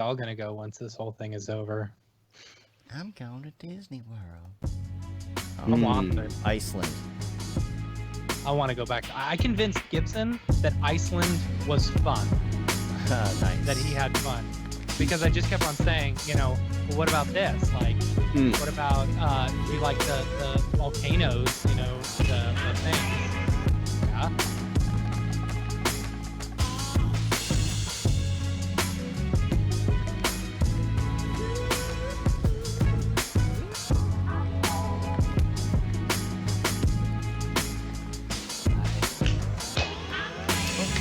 y'all gonna go once this whole thing is over? I'm going to Disney World. I want to. Iceland. I want to go back. I convinced Gibson that Iceland was fun. Nice. That he had fun. Because I just kept on saying, well, what about this? Like, what about, do you like the volcanoes, the things? Yeah.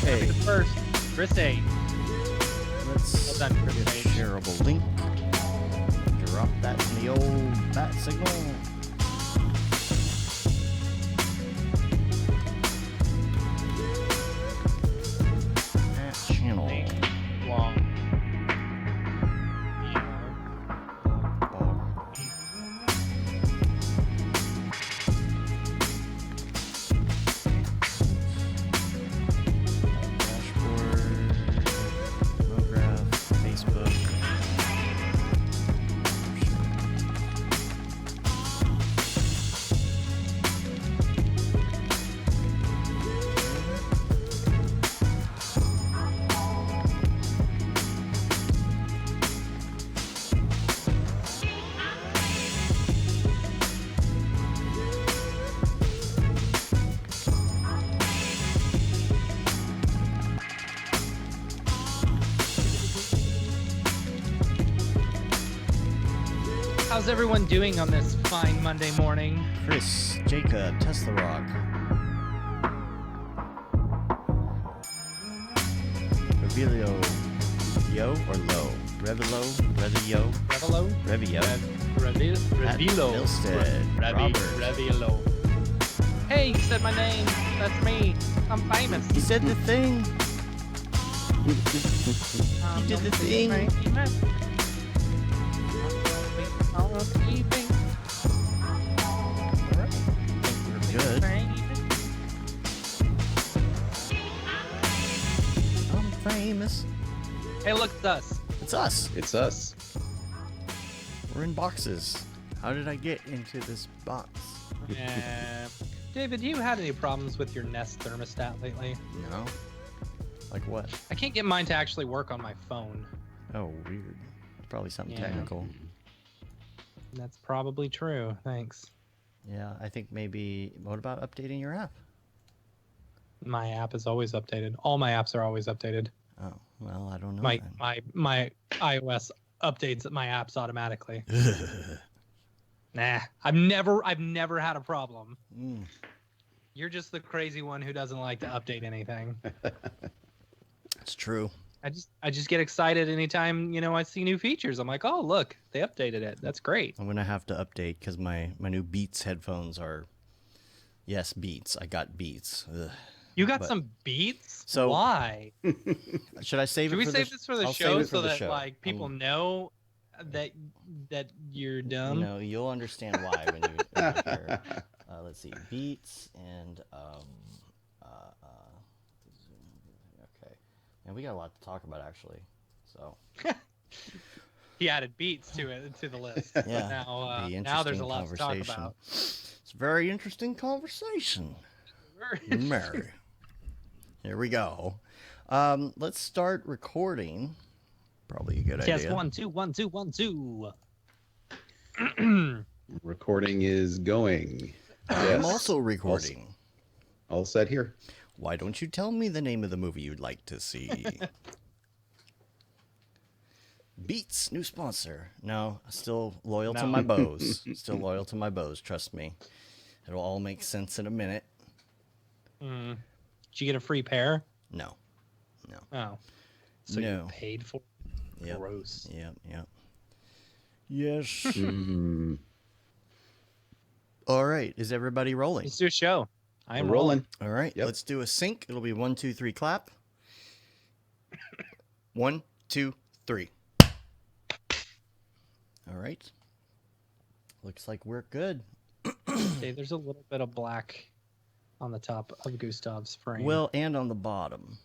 Okay. First, Chris 8. Let's Well done, Chris get a 8. shareable link. Drop that in the old bat signal. That channel. Long. Dashboard, Mograph, Facebook. How's everyone doing on this fine Monday morning? Chris, Jacob, Tesla Rock. Revelio, yo or low? Revelo, Revio, Revelo? Revio. Revilo. Milstead, Robert. Revilo. Hey, you said my name. That's me. I'm famous. He said the thing. He did the thing. We're good. I'm famous. Hey, look, it's us. It's us. It's us. We're in boxes. How did I get into this box? David, you had any problems with your Nest thermostat lately? No. Like what? I can't get mine to actually work on my phone. Oh, weird. Probably something Yeah. technical. That's probably true. Thanks. Yeah, I think maybe. What about updating your app? My app is always updated. All my apps are always updated. Oh, well, I don't know. My iOS updates my apps automatically. Nah, I've never had a problem. You're just the crazy one who doesn't like to update anything. It's true. I just get excited anytime, I see new features. I'm like, oh, look, they updated it. That's great. I'm gonna have to update because my new Beats headphones are. Yes, Beats. I got Beats. Ugh. You got some Beats? So why? Should I save Should it? we save this for the I'll show save it for so the that show. like people know that you're dumb? No, you'll understand why when you hear. Let's see, Beats and okay, and we got a lot to talk about actually. So He added Beats to the list. yeah, Now there's a lot to talk about. It's a very interesting conversation. Mary. Here we go. Let's start recording. Probably a good idea. Test 1 2 1 2 1 2. Recording is going. I'm also recording. All set here. Why don't you tell me the name of the movie you'd like to see? Beats, new sponsor. No, still loyal to my bows. Still loyal to my bows, trust me. It'll all make sense in a minute. Did you get a free pair? No. Oh. So No. you paid for it? Yep. Gross. Yep. Yes. All right. Is everybody rolling? Let's do a show. I'm We're rolling. All right. Yep. Let's do a sync. It'll be 1, 2, 3, clap. 1, 2, 3. All right. Looks like we're good. Okay, there's a little bit of black on the top of Gustav's frame. Well, and on the bottom.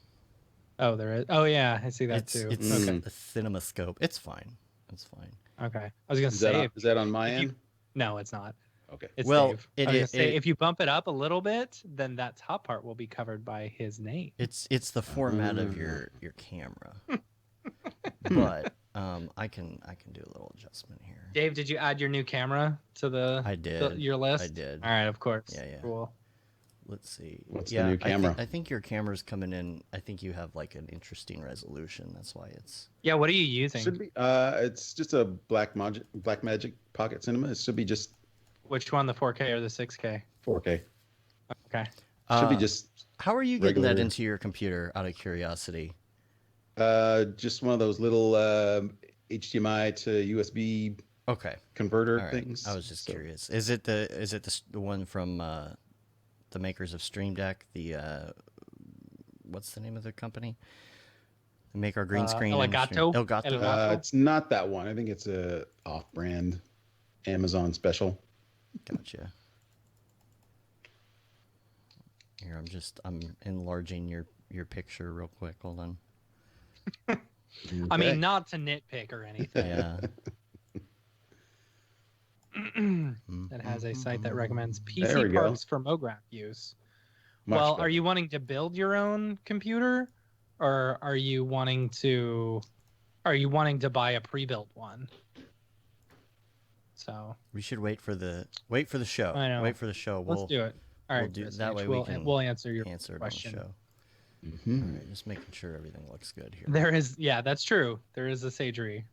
Oh, there is. Oh, yeah, I see that It's too. it's Okay. a cinemascope. It's fine. It's fine. Okay. I was gonna Is say, that on my if you- end? no, it's not. Okay. It's Well, Dave. it I was gonna is- say, if you bump it up a little bit, then that top part will be covered by his name. It's the format of your camera. But I can do a little adjustment here. Dave, did you add your new camera to I did. your list? I did. All right, of course. Yeah. Cool. Let's see. What's the new camera? I think your camera's coming in. I think you have like an interesting resolution. That's why it's. Yeah, what are you using? Should be. It's just a Blackmagic Pocket Cinema. It should be just Which one, the 4K or the 6K? 4K. Okay. Should be Uh, just How are you getting that regular- into your computer? Out of curiosity. just one of those little HDMI to USB Okay. converter All right. things. I was just So- curious. Is it the one from the makers of Stream Deck? The what's the name of the company? They make our green screen. and Elgato? stream- Elgato. Elgato? It's not that one. I think it's a off-brand Amazon special. Gotcha. Here, I'm enlarging your picture real quick. Hold on. I Okay. mean, not to nitpick or anything. Yeah. That has a site that recommends There we PC go. parts for Mograph use. Much Well, better. are you wanting to build your own computer, or are you wanting to buy a pre-built one? So We should wait for the show. I know. Wait for the show. let's do it. All right, we'll do- Chris that H, way we we'll, can we'll answer your answer it question. on the show. Mhm. All right, just making sure everything looks good here. There is, yeah, that's true. There is a Sagery.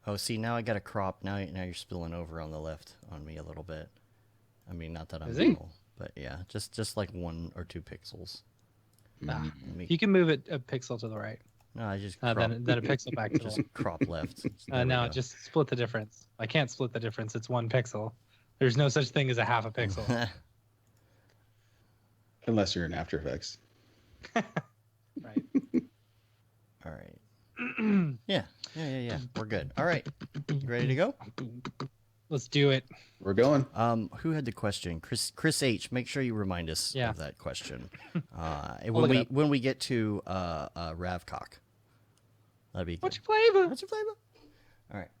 Oh, see, now I got a crop. Now you're spilling over on the left on me a little bit. I mean, not that I'm Is he? little, but yeah, just like 1 or 2 pixels. Ah, Let me- you can move it a pixel to the right, no, I just then a pixel back to the just left. crop left. There we No, go. just split the difference. I can't split the difference. It's 1 pixel. There's no such thing as a half a pixel. Unless you're in After Effects. Right. All right. Yeah. We're good. All right. You ready to go? Let's do it. We're going. Who had the question? Chris H. Make sure you remind us Yeah. of that question. look it up. When we get to Ravcock, that'd be good. What's your flavor? What's your flavor? All right.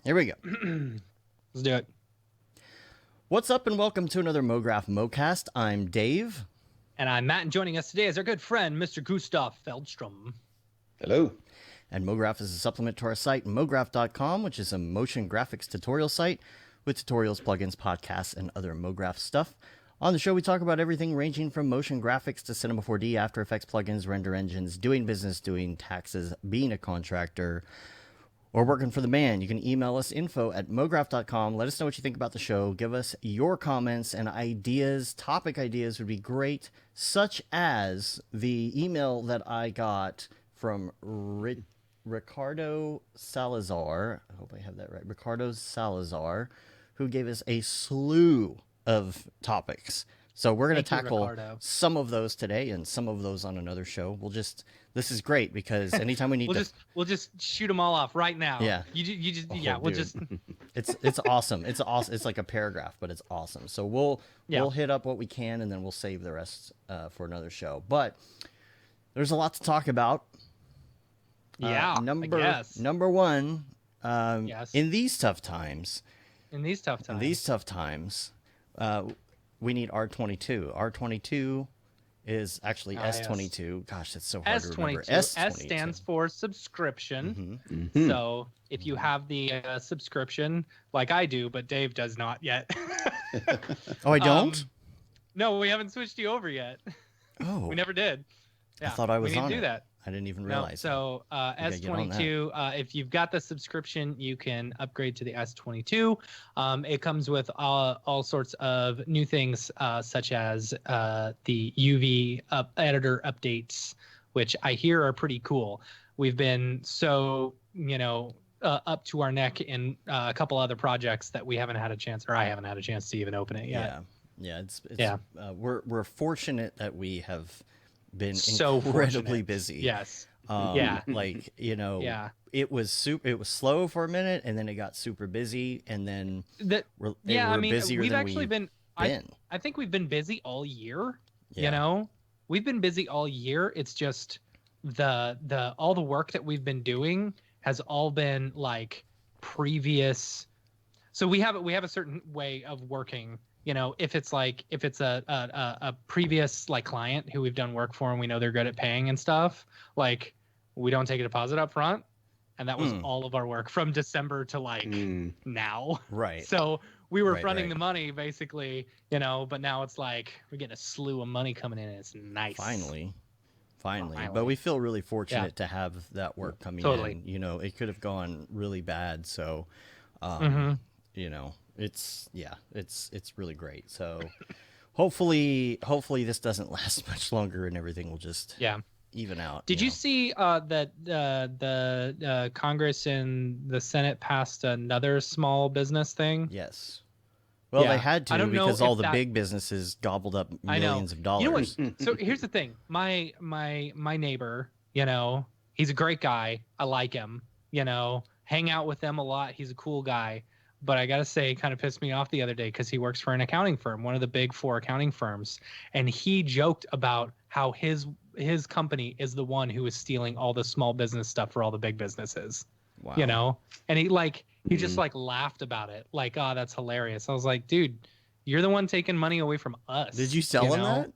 Here we go. Let's do it. What's up, and welcome to another Mograph Mocast. I'm Dave. And I'm Matt, and joining us today is our good friend, Mr. Gustaf Fjelstrom. Hello. And Mograph is a supplement to our site, mograph.com, which is a motion graphics tutorial site with tutorials, plugins, podcasts, and other Mograph stuff. On the show, we talk about everything ranging from motion graphics to Cinema 4D, After Effects plugins, render engines, doing business, doing taxes, being a contractor, or working for the man. You can email us info@mograph.com. Let us know what you think about the show. Give us your comments and ideas. Topic ideas would be great, such as the email that I got from Ricardo Salazar. I hope I have that right. Ricardo Salazar, who gave us a slew of topics. So we're going to Thank you, tackle Ricardo. some of those today and some of those on another show. This is great because anytime we need We'll just shoot them all off right now. Yeah. You just Oh, yeah. We'll dude. just it's awesome. It's awesome. It's like a paragraph, but it's awesome. So we'll hit up what we can, and then we'll save the rest for another show. But there's a lot to talk about. yeah. I guess. Number one. Yes. In these tough times. In these tough times. We need R22. R22 is actually yes. S22. Gosh, that's so hard to remember. S22. S stands for subscription. Mhm. So if you have the subscription, like I do, but Dave does not yet. Oh, I don't? No, we haven't switched you over yet. Oh. We never did. Yeah, thought I was we need on to do it. that. I didn't even No, realize. so gotta get on S22, if you've got the subscription, you can upgrade to the S22. It comes with all sorts of new things, such as the UV editor updates, which I hear are pretty cool. We've been up to our neck in a couple other projects that we haven't had a chance, or I haven't had a chance to even open it yet. Yeah. It's Yeah. We're fortunate that we have been So incredibly fortunate. busy. Yes. Yeah. Yeah. It was slow for a minute, and then it got super busy, and then we're I mean, busier we've than actually we've been. been. I think we've been busy all year. Yeah. You know, we've been busy all year. It's just the all the work that we've been doing has all been like previous. So we have a certain way of working. You know, if it's a previous like client who we've done work for and we know they're good at paying and stuff, like we don't take a deposit up front. And that was all of our work from December to like now. Right. So we were fronting the money basically, you know, but now it's like we're getting a slew of money coming in and it's nice. Finally. But we feel really fortunate to have that work coming in. You know, it could have gone really bad. So, you know, it's really great. So hopefully this doesn't last much longer and everything will just even out. Did you see that the Congress and the Senate passed another small business thing? Yes. Well, they had to because all the big businesses gobbled up millions of dollars. You know what? So here's the thing. My neighbor, you know, he's a great guy. I like him, you know, hang out with them a lot. He's a cool guy. But I got to say, it kind of pissed me off the other day because he works for an accounting firm, one of the big 4 accounting firms. And he joked about how his company is the one who is stealing all the small business stuff for all the big businesses. Wow. You know, and he just like laughed about it. Like, oh, that's hilarious. I was like, dude, you're the one taking money away from us. Did you tell him that?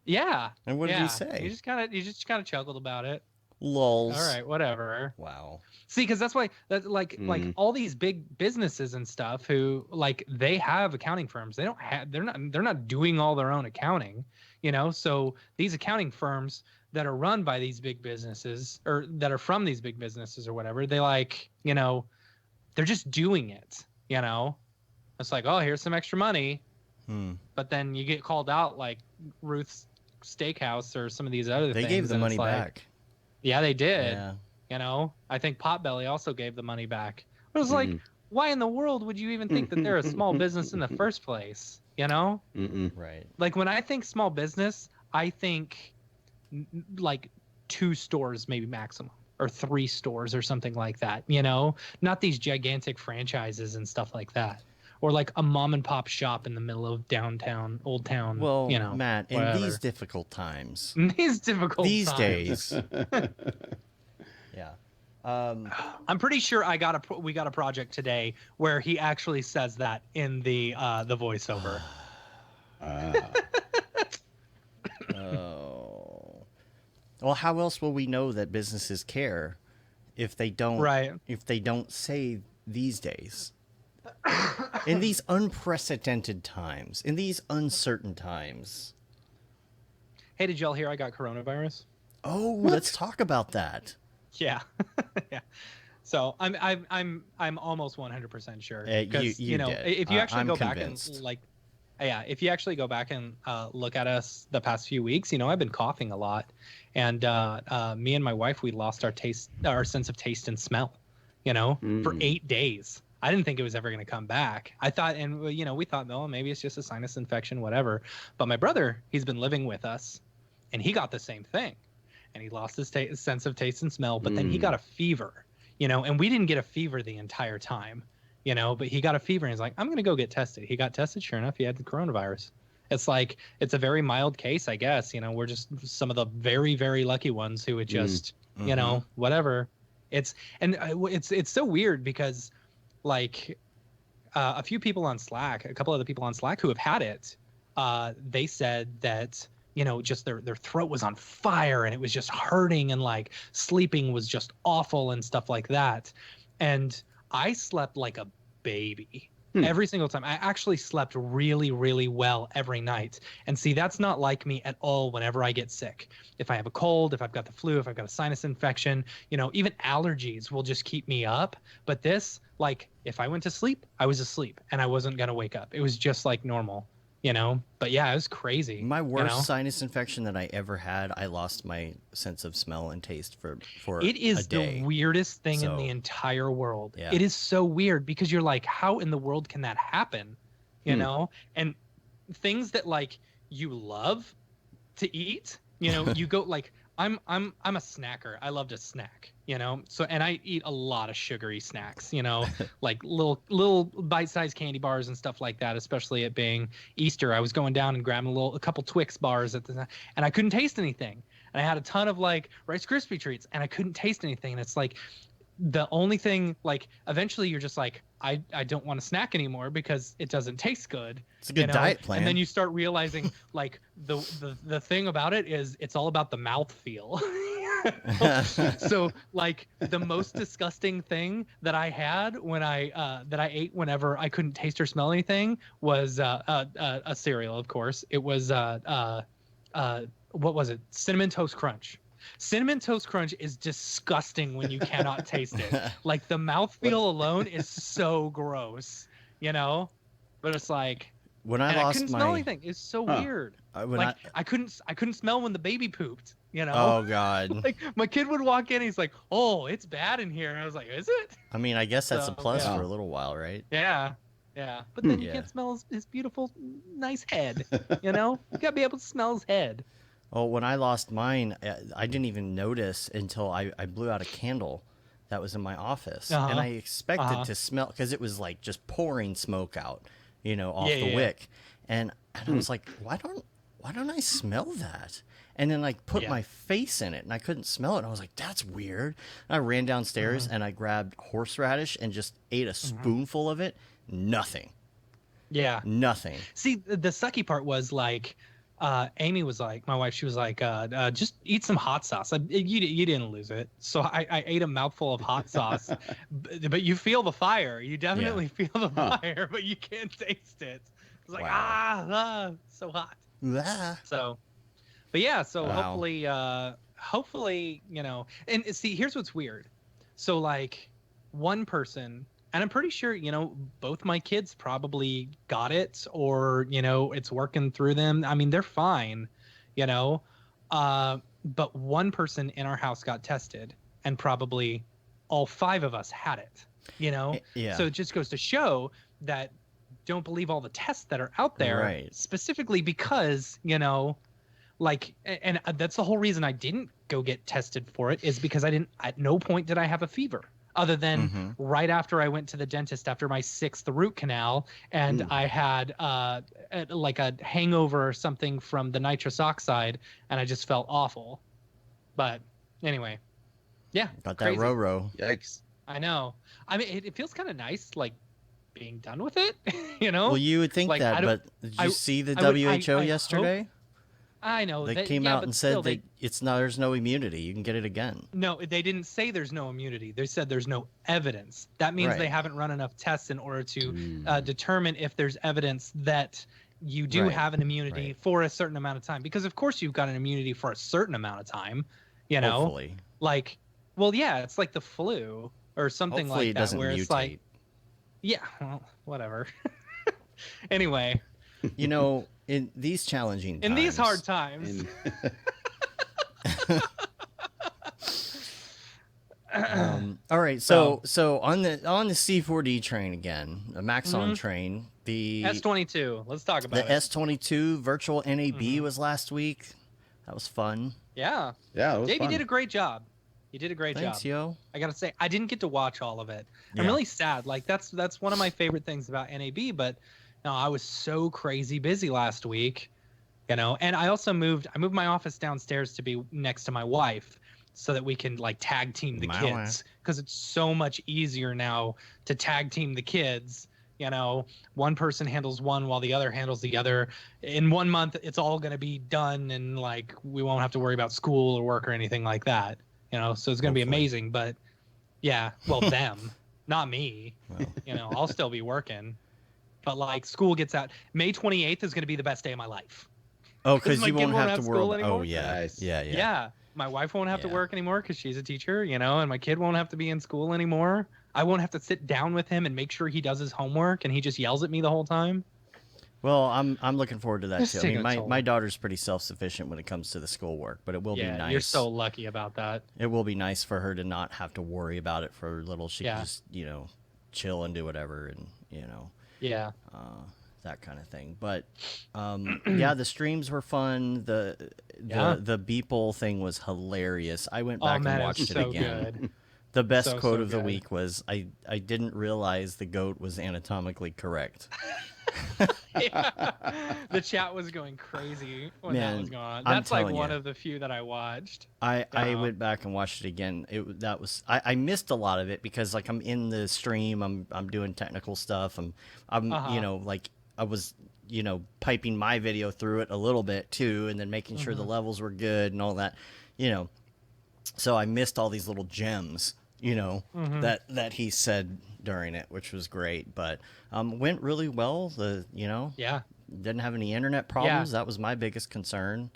Yeah. And what did he say? He just kind of chuckled about it. Lols. All right, whatever. Wow. See, because that's why that like all these big businesses and stuff who like they have accounting firms. They're not doing all their own accounting, you know. So these accounting firms that are run by these big businesses or that are from these big businesses or whatever, they like, you know, they're just doing it, you know. It's like, oh, here's some extra money. But then you get called out like Ruth's Steakhouse or some of these other things. They gave the money back. Yeah, they did. Yeah. You know, I think Potbelly also gave the money back. It was like, why in the world would you even think that they're a small business in the first place? You know? Right. Like when I think small business, I think like 2 stores, maybe maximum, or 3 stores or something like that. You know, not these gigantic franchises and stuff like that. Or like a mom and pop shop in the middle of downtown, Old Town. Well, you know, Matt, whatever. in these difficult times, these days, yeah. I'm pretty sure we got a project today where he actually says that in the voiceover. Oh. Well, how else will we know that businesses care if they don't? Right. If they don't say these days. In these unprecedented times, in these uncertain times. Hey, did y'all hear I got coronavirus? Oh, let's talk about that. Yeah, yeah. So I'm almost 100% sure because you know did. if you actually go convinced. back and like, yeah, if you actually go back and look at us the past few weeks, you know I've been coughing a lot, and me and my wife we lost our sense of taste and smell, you know, for 8 days. I didn't think it was ever going to come back. I thought, and you know, we thought, no, maybe it's just a sinus infection, whatever. But my brother, he's been living with us, and he got the same thing, and he lost his sense of taste and smell. But then he got a fever, you know, and we didn't get a fever the entire time, you know. But he got a fever, and he's like, I'm going to go get tested. He got tested. Sure enough, he had the coronavirus. It's like it's a very mild case, I guess. You know, we're just some of the very, very lucky ones who would just, you know, whatever. It's so weird because. Like a few people on Slack, a couple other people on Slack who have had it, they said that, you know, just their throat was on fire and it was just hurting and like sleeping was just awful and stuff like that. And I slept like a baby every single time. I actually slept really, really well every night. And see, that's not like me at all whenever I get sick. If I have a cold, if I've got the flu, if I've got a sinus infection, you know, even allergies will just keep me up. But this, like, if I went to sleep, I was asleep and I wasn't going to wake up. It was just like normal, you know? But yeah, it was crazy. My worst you know? sinus infection that I ever had, I lost my sense of smell and taste for it is a day. The weirdest thing in the entire world. Yeah. It is so weird because you're like, how in the world can that happen? You know? And things that like you love to eat, you know, you go like, I'm a snacker. I love to snack, you know. So and I eat a lot of sugary snacks, you know, like little bite-sized candy bars and stuff like that. Especially it being Easter, I was going down and grabbing a couple Twix bars and I couldn't taste anything. And I had a ton of like Rice Krispie treats, and I couldn't taste anything. And it's like the only thing, like eventually you're just like, I don't want to snack anymore because it doesn't taste good. It's a good diet plan. And then you start realizing like the thing about it is it's all about the mouth feel. So like the most disgusting thing that I had when I ate whenever I couldn't taste or smell anything was a cereal, of course. It was what was it? Cinnamon Toast Crunch. Cinnamon Toast Crunch is disgusting when you cannot taste it. Like the mouthfeel alone is so gross, you know? But it's like when I couldn't smell anything. It's so weird. I couldn't smell when the baby pooped, you know? Oh God. Like my kid would walk in, he's like, "Oh, it's bad in here." And I was like, "Is it?" I mean, I guess that's a plus for a little while, right? Yeah. Yeah. But then you can't smell his beautiful, nice head, you know? You got to be able to smell his head. Oh, when I lost mine, I didn't even notice until I blew out a candle that was in my office. And I expected to smell, because it was like just pouring smoke out, you know, off the wick. And I was like, why don't I smell that? And then I put my face in it and I couldn't smell it. And I was like, that's weird. And I ran downstairs and I grabbed horseradish and just ate a spoonful of it. Nothing. Yeah. Nothing. See, the sucky part was like, Amy was like, my wife, she was like, just eat some hot sauce. You didn't lose it. So I ate a mouthful of hot sauce, but you feel the fire. You definitely feel the fire, but you can't taste it. It's like, so hot. So, but yeah, so hopefully, you know, and see, here's what's weird. So like one person, and I'm pretty sure, you know, both my kids probably got it, or, you know, it's working through them. I mean, they're fine, you know, but one person in our house got tested and probably all 5 of us had it, you know? Yeah. So it just goes to show that don't believe all the tests that are out there, specifically because, you know, like, and that's the whole reason I didn't go get tested for it, is because at no point did I have a fever. Other than right after I went to the dentist after my 6th root canal, and I had like a hangover or something from the nitrous oxide, and I just felt awful. But anyway, yeah. Got that row. Yikes. I know. I mean, it feels kind of nice, like being done with it, you know? Well, you would think like, that, but did you see the WHO yesterday? I know they came out and said that there's no immunity. You can get it again. No, they didn't say there's no immunity. They said there's no evidence. That means they haven't run enough tests in order to determine if there's evidence that you do have an immunity for a certain amount of time. Because of course you've got an immunity for a certain amount of time, you know? Hopefully. Like, well, yeah, it's like the flu or something Hopefully like that, it doesn't where mutate. It's like, yeah, well, whatever. Anyway. You know, in these challenging times. In these hard times. All right, so on the C4D train again, the Maxon train, the S22. Let's talk about the S22 virtual NAB was last week. That was fun. Yeah. Yeah, it was Dave, fun. you did a great job. You did a great Thanks, job. yo. I gotta say, I didn't get to watch all of it. I'm really sad. Like that's one of my favorite things about NAB, but no, I was so crazy busy last week, you know. And I also moved my office downstairs to be next to my wife, so that we can like tag team the kids, because it's so much easier now to tag team the kids. You know, one person handles one while the other handles the other. In 1 month, it's all going to be done, and like we won't have to worry about school or work or anything like that. You know, so it's going to be amazing. But yeah, well, them, not me. Well. You know, I'll still be working. But like school gets out. May 28th is going to be the best day of my life. Oh, because you won't have to worry. Oh, yeah. Nice. Yeah. My wife won't have to work anymore because she's a teacher, you know, and my kid won't have to be in school anymore. I won't have to sit down with him and make sure he does his homework, and he just yells at me the whole time. Well, I'm looking forward to that too. I mean, my daughter's pretty self-sufficient when it comes to the schoolwork, but it will be nice. You're so lucky about that. It will be nice for her to not have to worry about it for a little. She can just, you know, chill and do whatever, and you know. Yeah. that kind of thing. But yeah, the streams were fun. The Beeple thing was hilarious. I went back and watched it again. Good. The best quote of the week was, I didn't realize the goat was anatomically correct. The chat was going crazy when that was going on. That's like one of the few that I watched. I went back and watched it again. I missed a lot of it because like I'm in the stream, I'm doing technical stuff. I'm you know, like I was, you know, piping my video through it a little bit too, and then making sure the levels were good and all that, you know. So I missed all these little gems, you know, that he said during it, which was great. But went really well. Didn't have any internet problems. That was my biggest concern.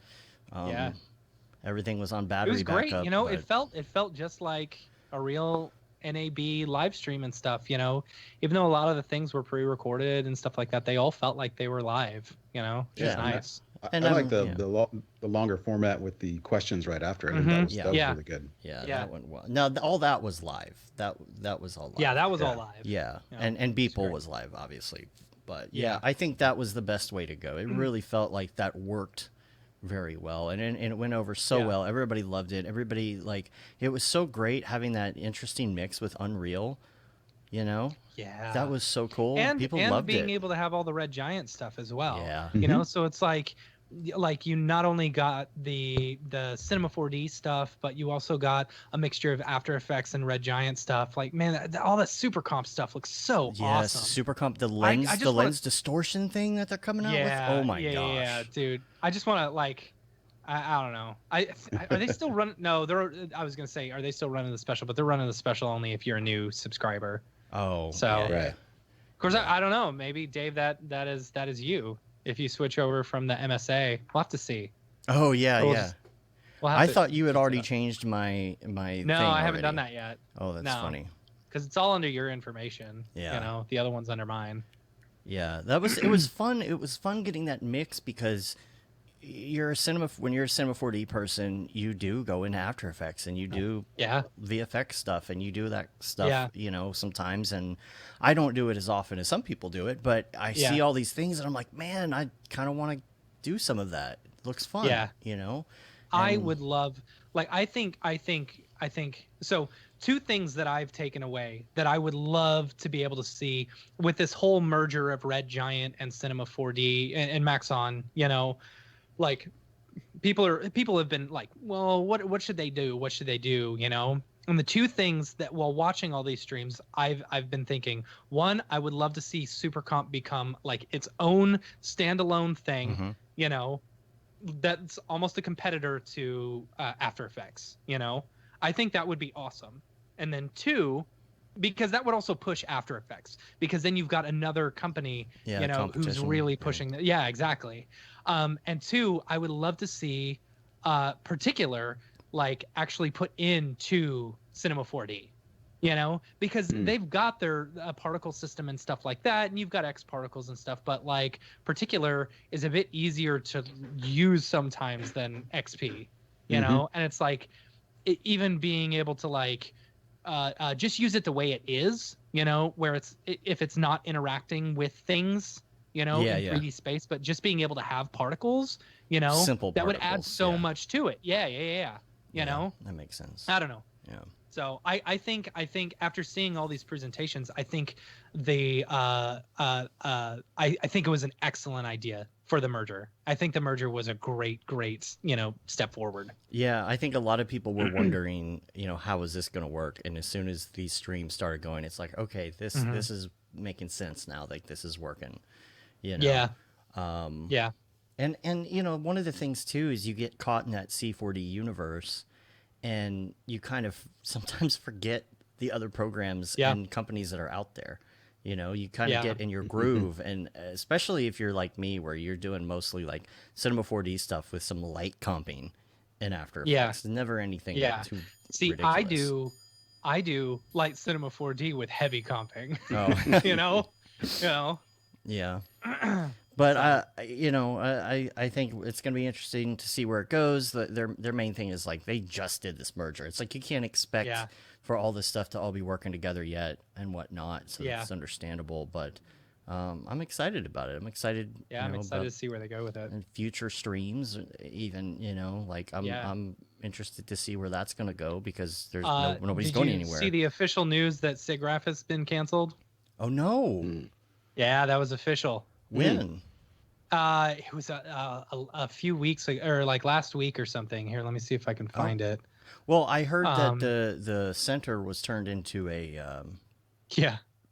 Everything was on battery. It was great. Backup, you know, it felt just like a real NAB live stream and stuff. You know, even though a lot of the things were pre-recorded and stuff like that, they all felt like they were live. You know, which is nice. I like the longer format with the questions right after it. That was really good. Yeah, that went well. No, all that was live. That was all live. Yeah, that was all live. Yeah, and Beeple was live, obviously. But yeah, I think that was the best way to go. It really felt like that worked very well, and it went over so well. Everybody loved it. Everybody, like, it was so great having that interesting mix with Unreal. You know, that was so cool. And people loved being it. able to have all the Red Giant stuff as well. Yeah, you know, so it's like you not only got the Cinema 4D stuff, but you also got a mixture of After Effects and Red Giant stuff. Like, man, all that super comp stuff looks so awesome. Yes, super comp. The lens distortion thing that they're coming out with. Oh my gosh. Yeah, dude. I just want to like. I don't know. Are they still running? No, I was gonna say, are they still running the special? But they're running the special only if you're a new subscriber. Oh, so right. Of course, I don't know. Maybe Dave, that is you. If you switch over from the MSA, we'll have to see. Oh yeah. I thought you had already changed my No, thing I haven't done that yet. Oh, that's funny. Because it's all under your information. Yeah. You know, the other one's under mine. Yeah, it was fun. It was fun getting that mix because when you're a Cinema 4D person, you do go into After Effects and you do VFX stuff and you do that stuff, you know, sometimes. And I don't do it as often as some people do it, but I see all these things and I'm like, man, I kind of want to do some of that. It looks fun, you know? I would love, like, I think, so two things that I've taken away that I would love to be able to see with this whole merger of Red Giant and Cinema 4D and Maxon, you know, like people have been like, well, what should they do? What should they do? You know? And the two things that while watching all these streams, I've been thinking, one, I would love to see Super Comp become like its own standalone thing, you know, that's almost a competitor to After Effects, you know? I think that would be awesome. And then two, because that would also push After Effects, because then you've got another company, you know, who's really pushing that. Yeah, exactly. And two, I would love to see particular, like, actually put into Cinema 4D, you know, because they've got their particle system and stuff like that, and you've got X particles and stuff, but like particular is a bit easier to use sometimes than XP, you know, and it's like even being able to like just use it the way it is, you know, where if it's not interacting with things, you know, in 3D space, but just being able to have particles, you know, simple that particles, would add so much to it. You know, that makes sense. I don't know. Yeah. So I think after seeing all these presentations, I think I think it was an excellent idea for the merger. I think the merger was a great, you know, step forward. Yeah, I think a lot of people were wondering, you know, how is this going to work? And as soon as these streams started going, it's like, okay, this is making sense now. Like, this is working. You know? Yeah. And you know, one of the things too is you get caught in that C4D universe, and you kind of sometimes forget the other programs and companies that are out there. You know, you kind of get in your groove, and especially if you're like me, where you're doing mostly like Cinema 4D stuff with some light comping in After Effects. Never anything too ridiculous. I do light Cinema 4D with heavy comping. Oh. you know. Yeah. But you know, I think it's going to be interesting to see where it goes. Their main thing is like they just did this merger. It's like you can't expect for all this stuff to all be working together yet and whatnot. So it's understandable. But I'm excited about it. I'm excited. Yeah, I'm excited to see where they go with it. And future streams, even, like I'm interested to see where that's going to go, because there's nobody's going anywhere. Did you see the official news that SIGGRAPH has been canceled? Oh no! Yeah, that was official. When? It was a few weeks ago, or like last week or something. Here, let me see if I can find it. Well, I heard that the center was turned into a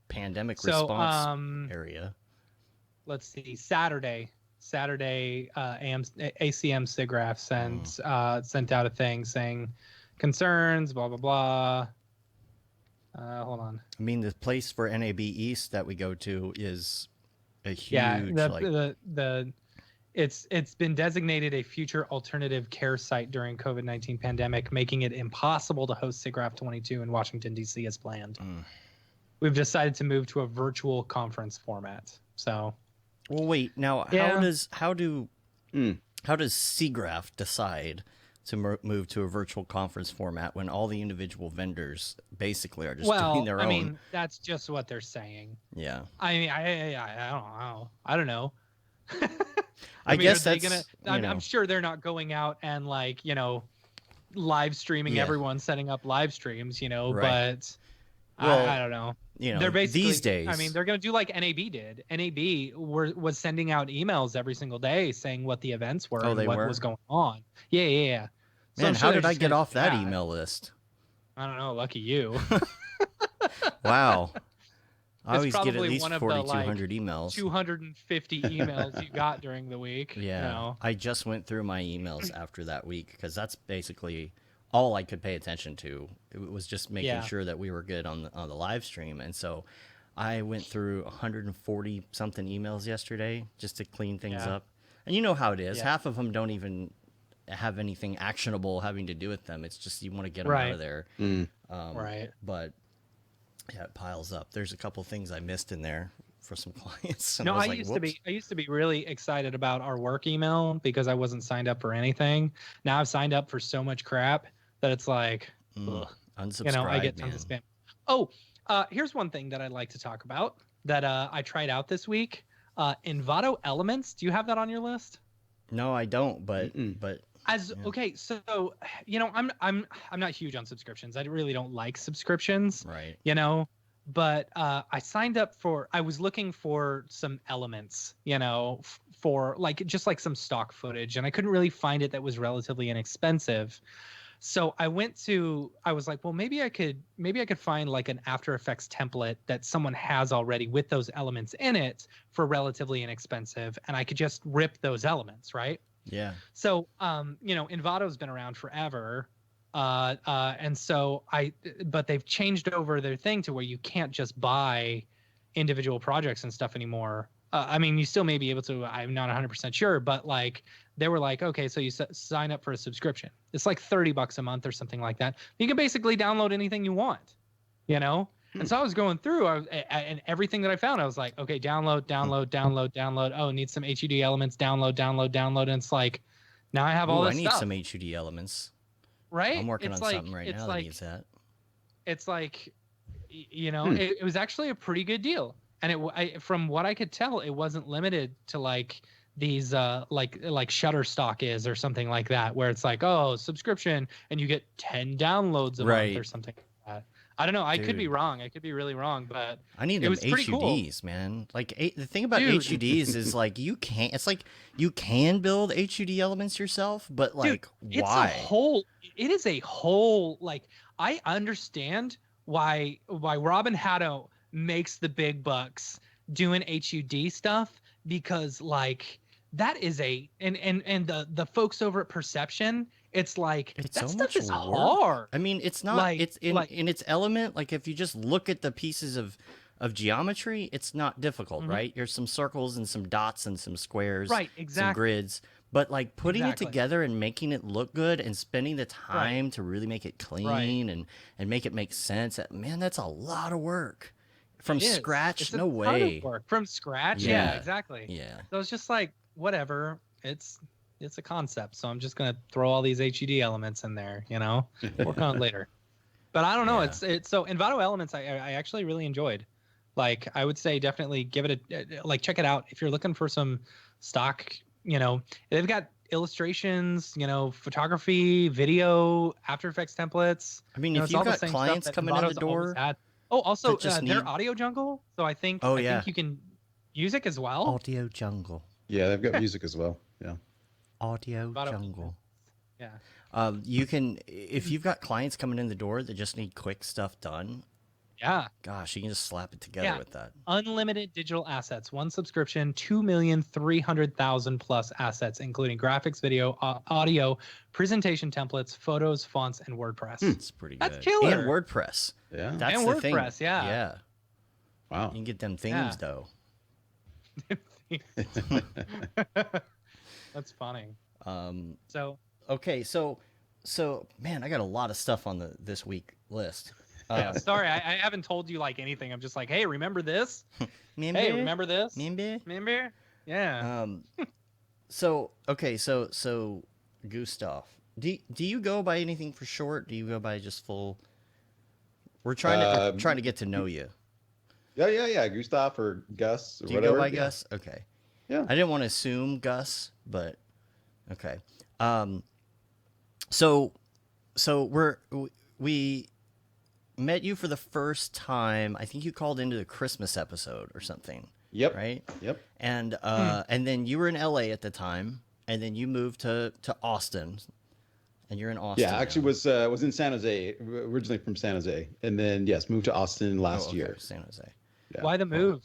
pandemic response area. Let's see. Saturday, ACM SIGGRAPH sent out a thing saying concerns, blah blah blah. Hold on. I mean, the place for NAB East that we go to is a huge it's been designated a future alternative care site during COVID-19 pandemic, making it impossible to host SIGGRAPH 22 in Washington D.C. as planned. We've decided to move to a virtual conference format. So, well, wait. Now, how does SIGGRAPH decide to move to a virtual conference format when all the individual vendors basically are just doing their own? I mean, that's just what they're saying. Yeah. I mean, I don't know. I guess that's. I'm sure they're not going out and live streaming everyone setting up live streams, right. But I don't know. They're basically, these days. I mean, they're going to do like NAB did. NAB was sending out emails every single day saying what the events were and what was going on. Yeah. So man, how did I get off that email list? I don't know. Lucky you. Wow. I always get at probably least one of 4,200 emails. 250 emails you got during the week. Yeah. I just went through my emails after that week, because that's basically all I could pay attention to. It was just making sure that we were good on the live stream. And so I went through 140 something emails yesterday just to clean things up. And you know how it is. Half of them don't even have anything actionable having to do with them. It's just you want to get them out of there. Right. But yeah, it piles up. There's a couple things I missed in there for some clients. No, I used to be really excited about our work email because I wasn't signed up for anything. Now I've signed up for so much crap that it's like, unsubscribe, I get tons of spam. Oh, here's one thing that I'd like to talk about that I tried out this week. Envato Elements. Do you have that on your list? No, I don't. But okay, so I'm not huge on subscriptions. I really don't like subscriptions. Right. But I signed up I was looking for some elements, for just like some stock footage, and I couldn't really find it that was relatively inexpensive. So I was like, well, maybe I could find like an After Effects template that someone has already with those elements in it for relatively inexpensive, and I could just rip those elements, right? Yeah. So, Envato's been around forever. And so but they've changed over their thing to where you can't just buy individual projects and stuff anymore. I mean, you still may be able to, I'm not 100% sure, but they were like, okay, so you sign up for a subscription. It's like $30 a month or something like that. You can basically download anything you want, And so I was going through and everything that I found, I was like, okay, download. Oh, need some HUD elements, download. And it's like, now I have all this stuff. I need some HUD elements. Right? I'm working on something right now that needs that. It's like, it was actually a pretty good deal. And from what I could tell, it wasn't limited to these like Shutterstock is or something like that, where it's like, oh, subscription and you get 10 downloads a month or something like that. I don't know. I could be wrong. I could be really wrong, but I need them HUDs, cool. Man. The thing about HUDs is you can't. It's like you can build HUD elements yourself, but why? It is a whole. I understand why Robin Hatto makes the big bucks doing HUD stuff, because that is and the folks over at Perception. It's that so stuff is work. hard. I mean, it's not. It's in its element. If you just look at the pieces of geometry, it's not difficult, right? There's some circles and some dots and some squares, right? Exactly. Some grids. But putting it together and making it look good and spending the time to really make it clean and make it make sense, man, that's a lot of work. From scratch, no way. From scratch, yeah, exactly. Yeah. So it's just whatever. It's a concept, so I'm just gonna throw all these HUD elements in there, work on it later. But I don't know. It's so Envato Elements I actually really enjoyed. Like I would say definitely give it a check it out if you're looking for some stock. They've got illustrations, photography, video, After Effects templates. I mean, It's if you've all the got same clients stuff that coming in the Envato's always door, had. Oh, also that just they're need- Audio Jungle, so I think you can music as well. Audio Jungle. Yeah, they've got music as well. Yeah. Audio Envato- Jungle. Yeah. You can, if you've got clients coming in the door that just need quick stuff done, Yeah. gosh, you can just slap it together with that. Unlimited digital assets, one subscription, 2,300,000 plus assets, including graphics, video, audio, presentation templates, photos, fonts, and WordPress. It's pretty good. That's killer. And WordPress. Yeah. That's And the WordPress, thing. yeah. Yeah. Wow. You can get them themes, though. That's funny. So okay, so man, I got a lot of stuff on this week list. Sorry, I haven't told you like anything. I'm just like, hey, remember this? Remember? Hey, remember this? Remember? Yeah. So Gustaf, do you go by anything for short? Do you go by just full? We're trying to get to know you. Yeah. Gustaf or Gus or Do you whatever. go by Gus? Okay. Yeah. I didn't want to assume Gus, but okay. So we met you for the first time. I think you called into the Christmas episode or something. Yep. Right. Yep. And and then you were in LA at the time, and then you moved to Austin, and you're in Austin. Yeah, actually was in San Jose, originally from San Jose, and then moved to Austin last year. San Jose. Yeah. Why the move?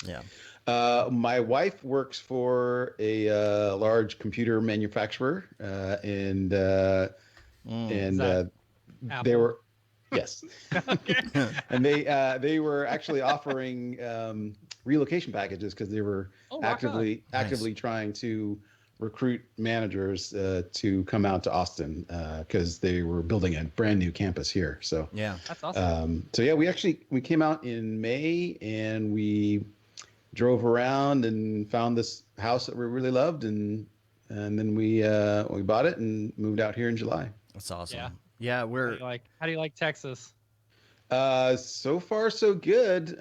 Yeah. My wife works for a large computer manufacturer, and they were, yes, and they were actually offering relocation packages because they were actively trying to recruit managers to come out to Austin because they were building a brand new campus here. So yeah, that's awesome. We came out in May and we drove around and found this house that we really loved, and then we bought it and moved out here in July. That's awesome. Yeah, we're how do you like Texas? So far so good.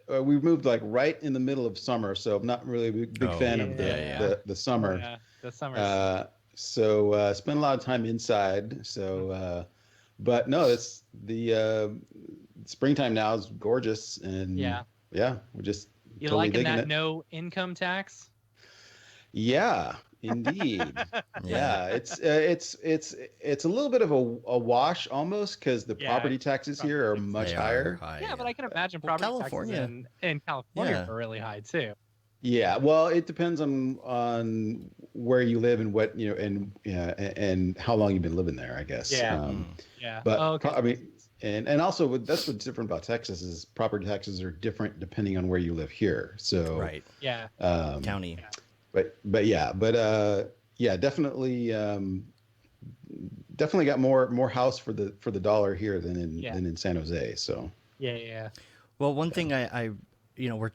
We moved like right in the middle of summer, so I'm not really a big fan of the summer. Yeah, the summer. So spent a lot of time inside. So, but no, it's the springtime now is gorgeous, and we're just you totally liking that it. no income tax? Yeah, indeed. It's a little bit of a wash almost because the property taxes here are much higher. Yeah, but I can imagine property California. taxes in California are really high too. Yeah, well, it depends on where you live and what and how long you've been living there, I guess. Yeah. But I mean, and also that's what's different about Texas is property taxes are different depending on where you live here. So right. Yeah. County. Definitely got more house for the dollar here than in San Jose. So yeah. Well, one thing I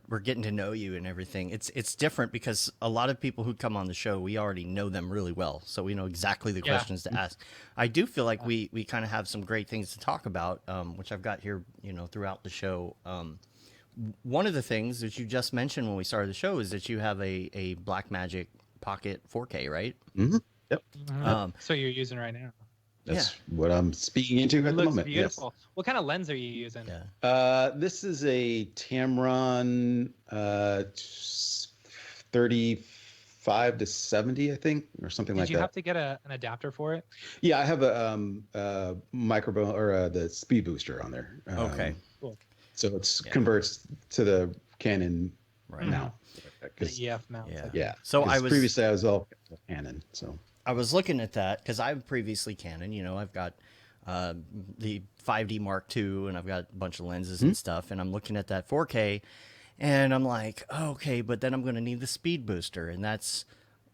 we're getting to know you and everything. It's different because a lot of people who come on the show, we already know them really well, so we know exactly the questions to ask. I do feel like we kind of have some great things to talk about, which I've got here, throughout the show. One of the things that you just mentioned when we started the show is that you have a Blackmagic Pocket 4K, right? Mm-hmm. Yep. So you're using right now. That's what I'm speaking into at the moment. Beautiful. Yes. What kind of lens are you using? Yeah. This is a Tamron 35 to 70, I think, or something like that. Did you have to get an adapter for it? Yeah, I have a microphone or the speed booster on there. Okay. Cool. So it converts to the Canon mount. The EF mount. Yeah. So previously I was all Canon. So I was looking at that because I'm previously Canon. I've got the 5D Mark II, and I've got a bunch of lenses and stuff. And I'm looking at that 4K, and I'm like, okay, but then I'm going to need the speed booster, and that's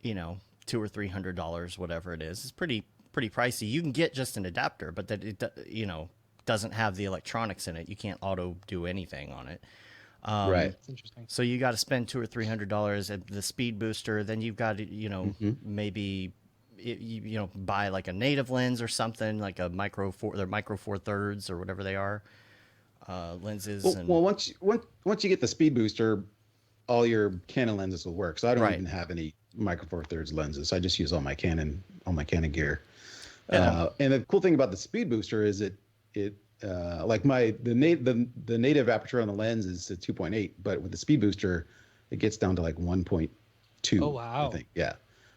$200 or $300, whatever it is. It's pretty pricey. You can get just an adapter, but that it doesn't have the electronics in it. You can't auto do anything on it. Right. That's interesting. So you got to spend $200 or $300 at the speed booster. Then you've got to, maybe, buy like a native lens or something like a micro four thirds or whatever they are. lenses. Well, once you get the speed booster, all your Canon lenses will work. So I don't even have any Micro Four Thirds lenses. I just use all my Canon gear. And the cool thing about the speed booster is it like the native aperture on the lens is at 2.8, but with the speed booster, it gets down to like 1.2. Oh wow! I think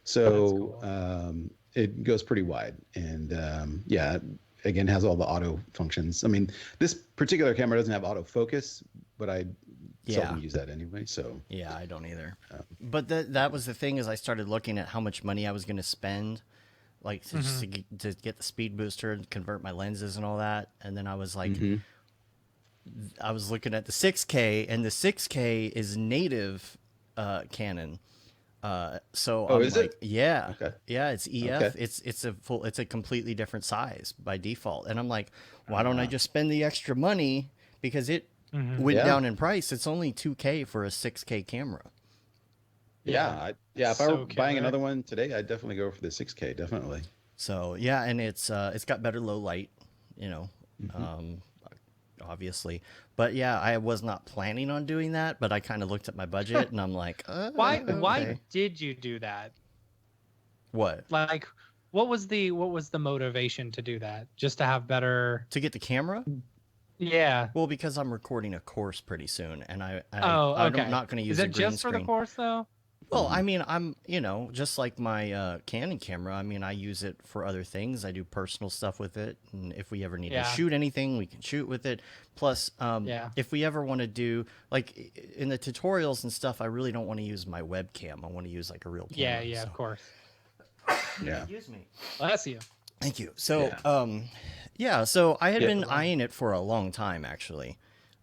So cool. It goes pretty wide, and again has all the auto functions. I mean, this particular camera doesn't have autofocus, but I seldom use that anyway. So yeah, I don't either. But that was the thing, is I started looking at how much money I was going to spend, like to get the speed booster and convert my lenses and all that. And then I was like, I was looking at the 6K, and the 6K is native Canon. So I'm is like, it? yeah, Okay. yeah, it's EF. Okay. It's a completely different size by default. And I'm like, why don't I just spend the extra money, because it went down in price. It's only $2K for a 6K camera. If I were buying another one today, I'd definitely go for the 6K, definitely. So yeah, and it's got better low light, obviously. But yeah, I was not planning on doing that, but I kind of looked at my budget and I'm like, why did you do that? What? Like, what was the motivation to do that? Just to have better, to get the camera? Yeah. Well, because I'm recording a course pretty soon, and I'm not going to use a green screen. Is it just for the course though? Well, I mean, I'm, just like my Canon camera, I mean, I use it for other things. I do personal stuff with it. And if we ever need to shoot anything, we can shoot with it. Plus, if we ever want to do, like, in the tutorials and stuff, I really don't want to use my webcam. I want to use, like, a real camera. Yeah, of course. Yeah. Excuse me. Bless you. Thank you. So, so I had been eyeing it for a long time, actually,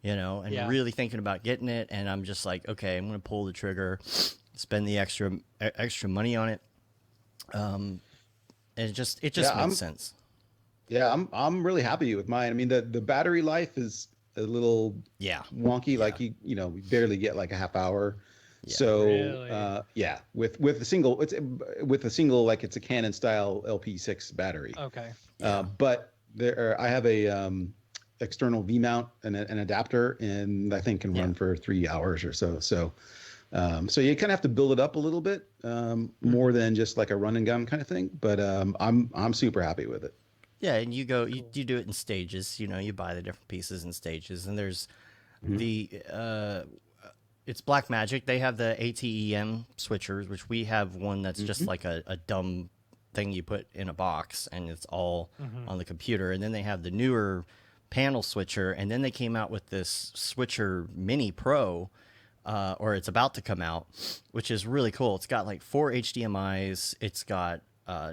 and really thinking about getting it. And I'm just like, okay, I'm going to pull the trigger, spend the extra money on it. And it just makes sense. Yeah, I'm really happy with mine. I mean, the battery life is a little wonky. Like you barely get like a half hour. Yeah, so really? With a single, like it's a Canon style LP6 battery. Okay. But I have a external V mount and an adapter, and I think can run for 3 hours or so. So you kind of have to build it up a little bit, more than just like a run and gun kind of thing. But I'm super happy with it. Yeah, and you do it in stages. You buy the different pieces in stages, and there's it's Blackmagic. They have the ATEM switchers, which we have one that's just like a dumb thing you put in a box, and it's all on the computer. And then they have the newer panel switcher, and then they came out with this switcher Mini Pro, or it's about to come out, which is really cool. It's got like 4 HDMIs. It's got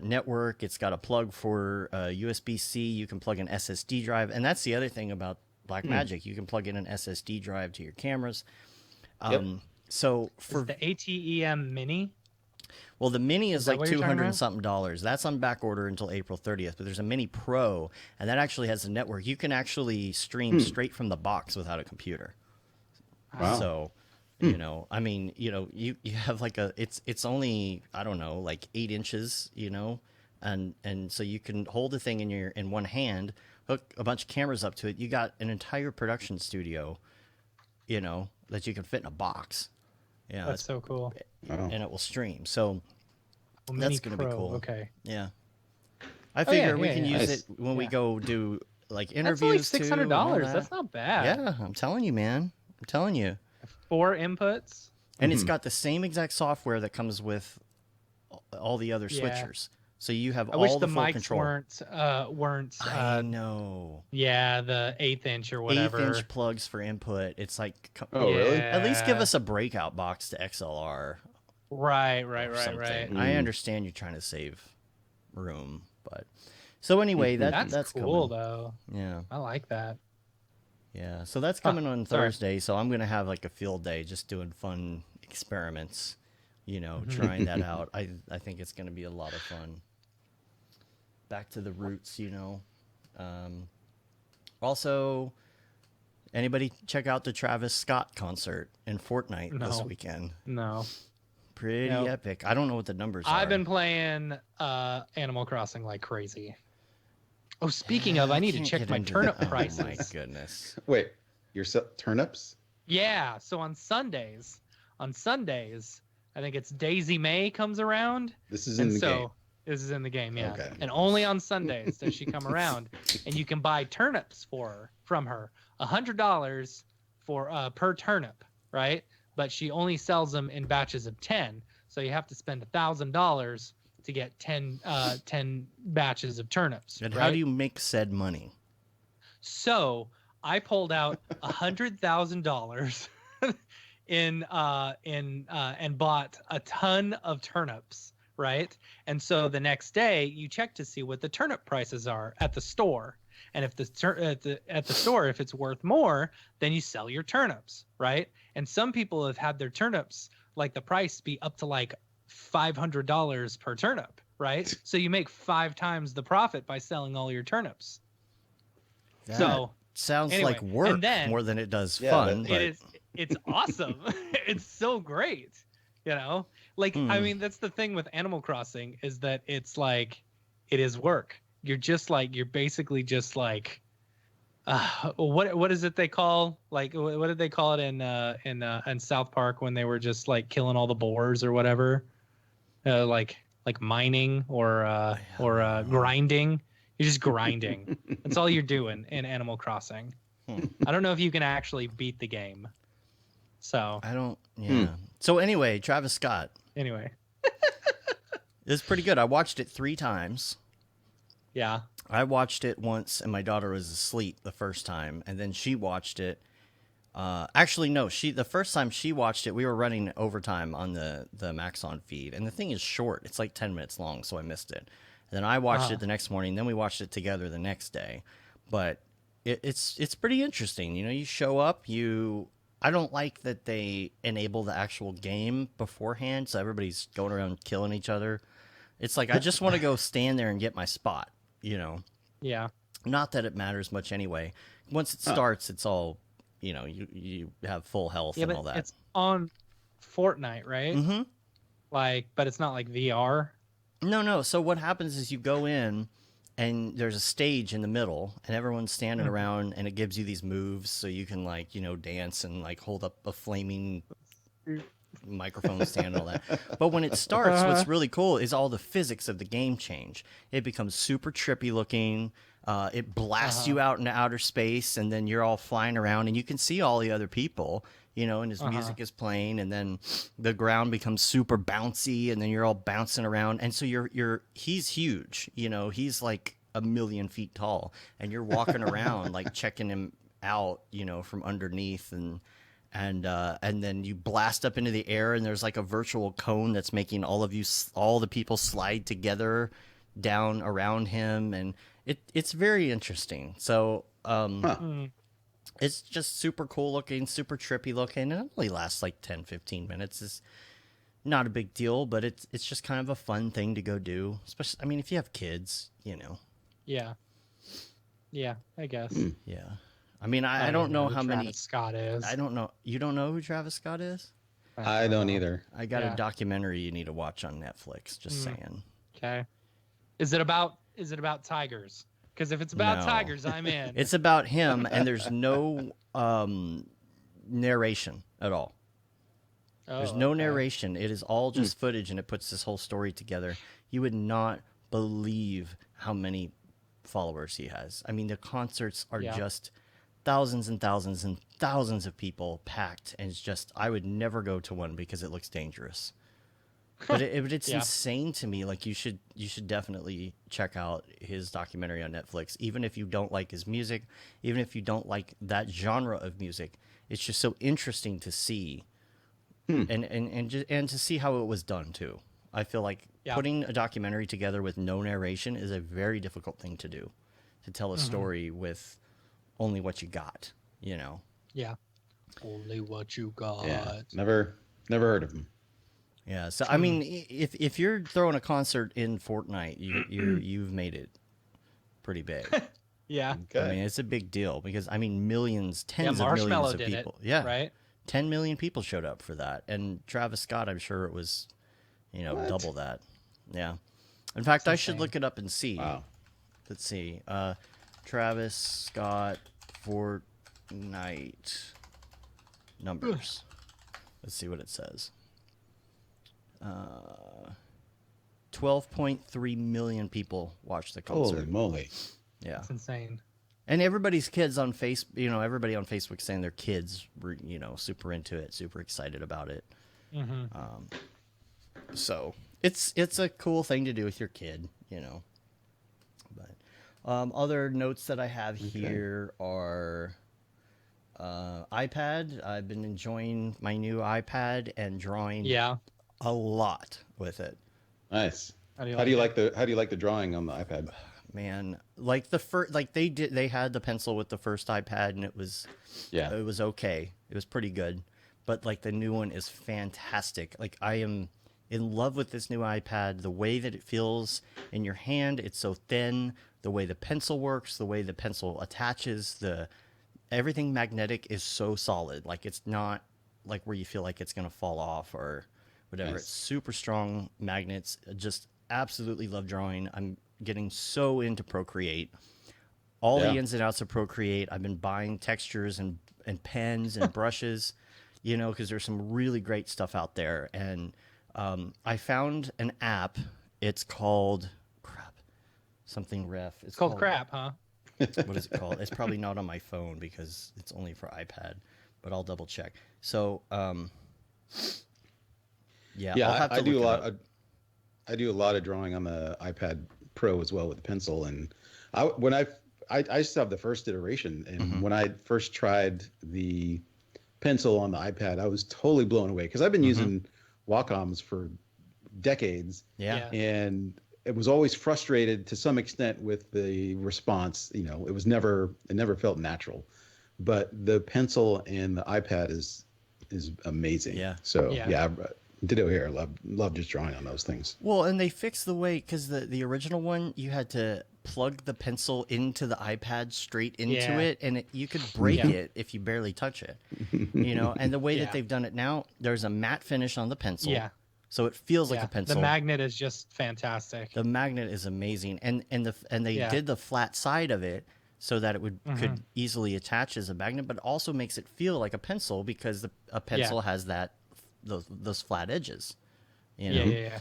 network. It's got a plug for USB-C. You can plug an SSD drive, and that's the other thing about Blackmagic. You can plug in an SSD drive to your cameras. So for the ATEM Mini, well, the Mini is like $200 and something. That's on back order until April 30th. But there's a Mini Pro, and that actually has a network. You can actually stream straight from the box without a computer. Wow. So, I mean, you have like it's only, I don't know, like 8 inches, and so you can hold the thing in one hand, hook a bunch of cameras up to it. You got an entire production studio, that you can fit in a box. Yeah, that's so cool. And it will stream. So that's going to be cool. Okay. Yeah. I figure we can use it when we go do like interviews. That's like $600. That's not bad. Yeah, I'm telling you, man. I'm telling you. 4 inputs. And it's got the same exact software that comes with all the other switchers. So you have all the full mics control. weren't. I know. Yeah, the 1/8 inch or whatever. 1/8 inch plugs for input. It's like, really? At least give us a breakout box to XLR. Right. I understand you're trying to save room, but so anyway, that's cool coming. though. Yeah, I like that. Yeah, so that's coming on Thursday. So I'm gonna have like a field day, just doing fun experiments. Trying that out. I think it's gonna be a lot of fun. Back to the roots, Also, anybody check out the Travis Scott concert in Fortnite this weekend? No. Pretty epic. I don't know what the numbers are. I've been playing Animal Crossing like crazy. Oh, speaking of, I need to check my turnip prices. Oh my goodness. Wait, turnips? Yeah. So on Sundays, I think it's Daisy May comes around. This is in the game. This is in the game, yeah. Okay. And only on Sundays does she come around, and you can buy turnips from her, $100 for per turnip, right? But she only sells them in batches of 10, so you have to spend $1,000 to get 10 batches of turnips. And right? how do you make said money? So I pulled out $100,000 and bought a ton of turnips. Right. And so the next day you check to see what the turnip prices are at the store. And if at the store, if it's worth more, then you sell your turnips. Right. And some people have had their turnips, like the price be up to like $500 per turnip. Right. So you make 5 times the profit by selling all your turnips. That so sounds anyway, like work more than it does fun. But... It's awesome. It's so great. You know, like, I mean, that's the thing with Animal Crossing is that it's like, it is work. You're basically just like, what is it they call, like, what did they call it in South Park when they were just like killing all the boars or whatever? Like mining or grinding. You're just grinding. That's all you're doing in Animal Crossing. I don't know if you can actually beat the game. So I don't. Yeah. So anyway, Travis Scott. Anyway, it's pretty good. I watched it 3 times. Yeah. I watched it once, and my daughter was asleep the first time, and then she watched it. Actually, no. The first time she watched it, we were running overtime on the Maxon feed, and the thing is short. It's like 10 minutes long, so I missed it. And then I watched it the next morning. Then we watched it together the next day. But it's pretty interesting. You know, you show up, I don't like that they enable the actual game beforehand, so everybody's going around killing each other. It's like, I just want to go stand there and get my spot, you know? Yeah. Not that it matters much anyway. Once it starts, it's all, you know, you have full health and all that. It's on Fortnite, right? Mm-hmm. Like, but it's not like VR. No. So what happens is you go in, and there's a stage in the middle, and everyone's standing around, and it gives you these moves so you can, like, you know, dance and, like, hold up a flaming microphone stand and all that. But when it starts, what's really cool is all the physics of the game change. It becomes super trippy looking. It blasts you out into outer space, and then you're all flying around, and you can see all the other people, you know, and his music is playing, and then the ground becomes super bouncy, and then you're all bouncing around. And so he's huge, you know, he's like 1,000,000 feet tall, and you're walking around like checking him out, you know, from underneath, and then you blast up into the air, and there's like a virtual cone that's making all the people slide together down around him, and it's very interesting. So it's just super cool looking, super trippy looking, and it only lasts like 10-15 minutes. It's not a big deal, but it's just kind of a fun thing to go do. Especially, I mean, if you have kids, you know. Yeah, I guess. Yeah, I mean, I don't know how many Travis Scott is. I don't know. You don't know who Travis Scott is? I don't either. I got a documentary you need to watch on Netflix. Just saying. Okay. Is it about tigers? Because if it's about tigers, I'm in. It's about him, and there's no narration at all. There's no narration. It is all just footage, and it puts this whole story together. You would not believe how many followers he has. I mean, the concerts are just thousands and thousands and thousands of people packed, and it's just, I would never go to one because it looks dangerous. But it's insane to me. Like, you should definitely check out his documentary on Netflix. Even if you don't like his music, even if you don't like that genre of music, it's just so interesting to see, and to see how it was done too. I feel like putting a documentary together with no narration is a very difficult thing to do, to tell a story with only what you got. You know. Yeah. Only what you got. Yeah. Never heard of him. Yeah, so I mean, if you're throwing a concert in Fortnite, you've made it pretty big. Yeah, okay. I mean, it's a big deal because, I mean, millions, tens of millions of people. Right. 10 million people showed up for that, and Travis Scott, I'm sure it was, you know, double that. Yeah. In fact, I should look it up and see. Wow. Let's see. Travis Scott Fortnite night numbers. Let's see what it says. 12.3 million people watched the concert. Holy moly. Yeah. That's insane. And everybody's kids on everybody on Facebook saying their kids were, super into it, super excited about it. Mm-hmm. So it's a cool thing to do with your kid, But other notes that I have here are iPad. I've been enjoying my new iPad and drawing a lot with it. Nice. How do you like the drawing on the iPad? Man, like they had the pencil with the first iPad, and it was okay. It was pretty good, but like the new one is fantastic. Like I am in love with this new iPad. The way that it feels in your hand, it's so thin. The way the pencil works, the way the pencil attaches, everything magnetic is so solid. Like it's not like where you feel like it's gonna fall off or whatever. Nice. It's super strong magnets. Just absolutely love drawing. I'm getting so into Procreate. All the ins and outs of Procreate. I've been buying textures and pens and brushes, because there's some really great stuff out there. And I found an app. It's called something ref. It's called Crap, huh? What is it called? It's probably not on my phone because it's only for iPad, but I'll double check. So, I'll have to I do a lot. up. I do a lot of drawing on the iPad Pro as well with the pencil, and I still have the first iteration, and when I first tried the pencil on the iPad, I was totally blown away because I've been using Wacoms for decades, and it was always frustrated to some extent with the response. It never felt natural, but the pencil and the iPad is amazing. Yeah. So ditto here. Love just drawing on those things. Well, and they fixed the way, because the original one, you had to plug the pencil into the iPad straight into it, and you could break it if you barely touch it. And the way that they've done it now, there's a matte finish on the pencil. Yeah. So it feels like a pencil. The magnet is just fantastic. The magnet is amazing, and they did the flat side of it so that it could easily attach as a magnet, but also makes it feel like a pencil because a pencil has those flat edges, and